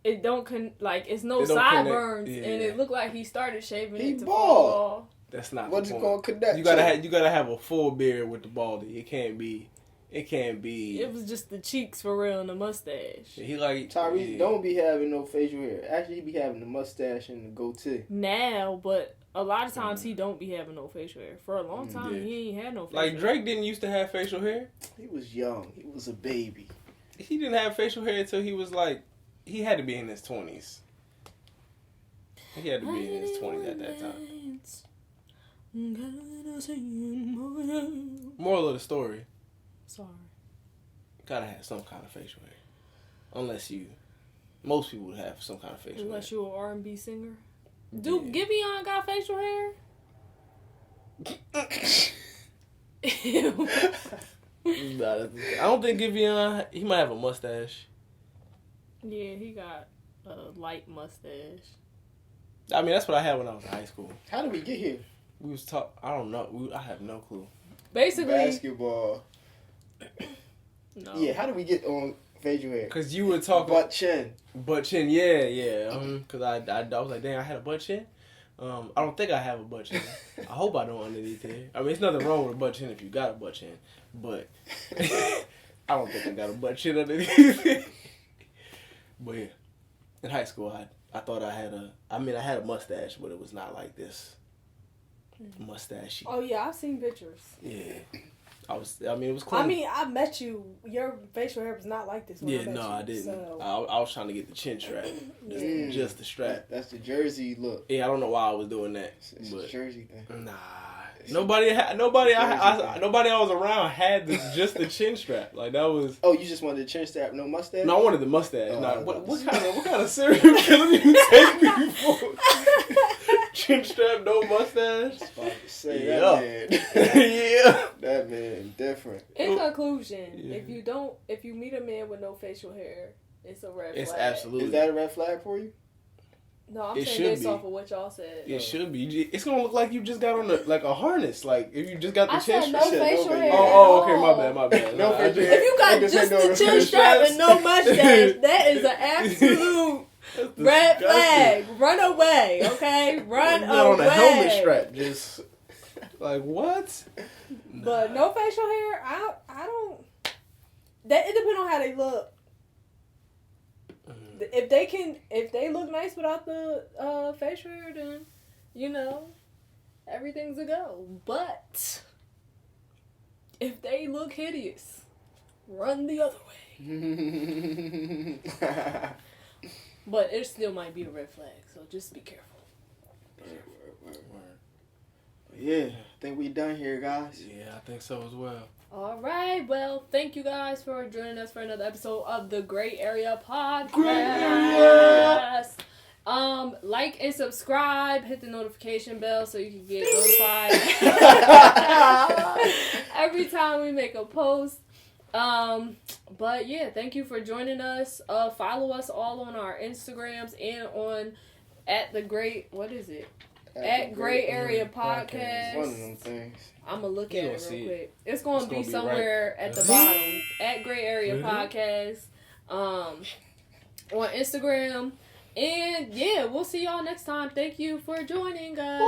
It don't it's no sideburns, and it looked like he started shaving it to bald. That's not. What's it gonna connect? You gotta have a full beard with the baldy. It can't be. It was just the cheeks for real and the mustache. Yeah, he like Tyrese don't be having no facial hair. Actually, he be having the mustache and the goatee now, but a lot of times he don't be having no facial hair. For a long time, he ain't had no facial hair. Like Drake didn't used to have facial hair. He was young. He was a baby. He didn't have facial hair until he was he had to be in his 20s. He had to be in his 20s at that time. Moral of the story. Sorry. Gotta have some kind of facial hair. Most people would have some kind of facial hair. Unless you're an R&B singer. Do Giveon got facial hair? I don't think Giveon, he might have a mustache. Yeah, he got a light mustache. I mean, that's what I had when I was in high school. How did we get here? We was I don't know. I have no clue. Basically. Basketball. No. Yeah, how did we get on facial hair? Because you were talking... Butt chin, yeah. Because I was like, dang, I had a butt chin? I don't think I have a butt chin. I hope I don't underneath there. I mean, it's nothing wrong with a butt chin if you got a butt chin. But I don't think I got a butt chin underneath it. But yeah. in high school, I thought I had a mustache, but it was not like this mustache. Oh yeah, I've seen pictures. Yeah. It was cool. I mean, I met you. Your facial hair was not like this. When I didn't. So. I was trying to get the chin strap, just the strap. That's the Jersey look. Yeah, I don't know why I was doing that. It's a Jersey thing. Nah, nobody I was around had just the chin strap. Like that was. Oh, you just wanted the chin strap, no mustache? No, I wanted the mustache. What kind of serial killer you take me for? Chin strap, no mustache. That man different. In conclusion, if you meet a man with no facial hair, it's a red flag. It's absolutely. Is that a red flag for you? No, I'm saying based off of what y'all said. It should be. It's gonna look like you just got on a harness. Like if you just got the chin strap. No facial hair. Oh, okay, my bad. No facial hair. If you got just the chin strap and no mustache, that is an absolute red flag. Run away, okay? Run away. On a helmet strap, just like what? But no facial hair. I don't. That it depends on how they look. If they look nice without the facial hair, then everything's a go. But if they look hideous, run the other way. But it still might be a red flag, so just be careful. Yeah, I think we done here, guys. Yeah, I think so as well. All right, well, thank you guys for joining us for another episode of the Grae Area podcast. Grae Area. Like and subscribe, hit the notification bell so you can get notified every time we make a post. But yeah, thank you for joining us. Follow us all on our Instagrams and on at Grae Area Podcast. One of them things. I'm gonna look at it real quick. It's gonna be somewhere right at the bottom at Grae Area Podcast. On Instagram. And yeah, we'll see y'all next time. Thank you for joining us.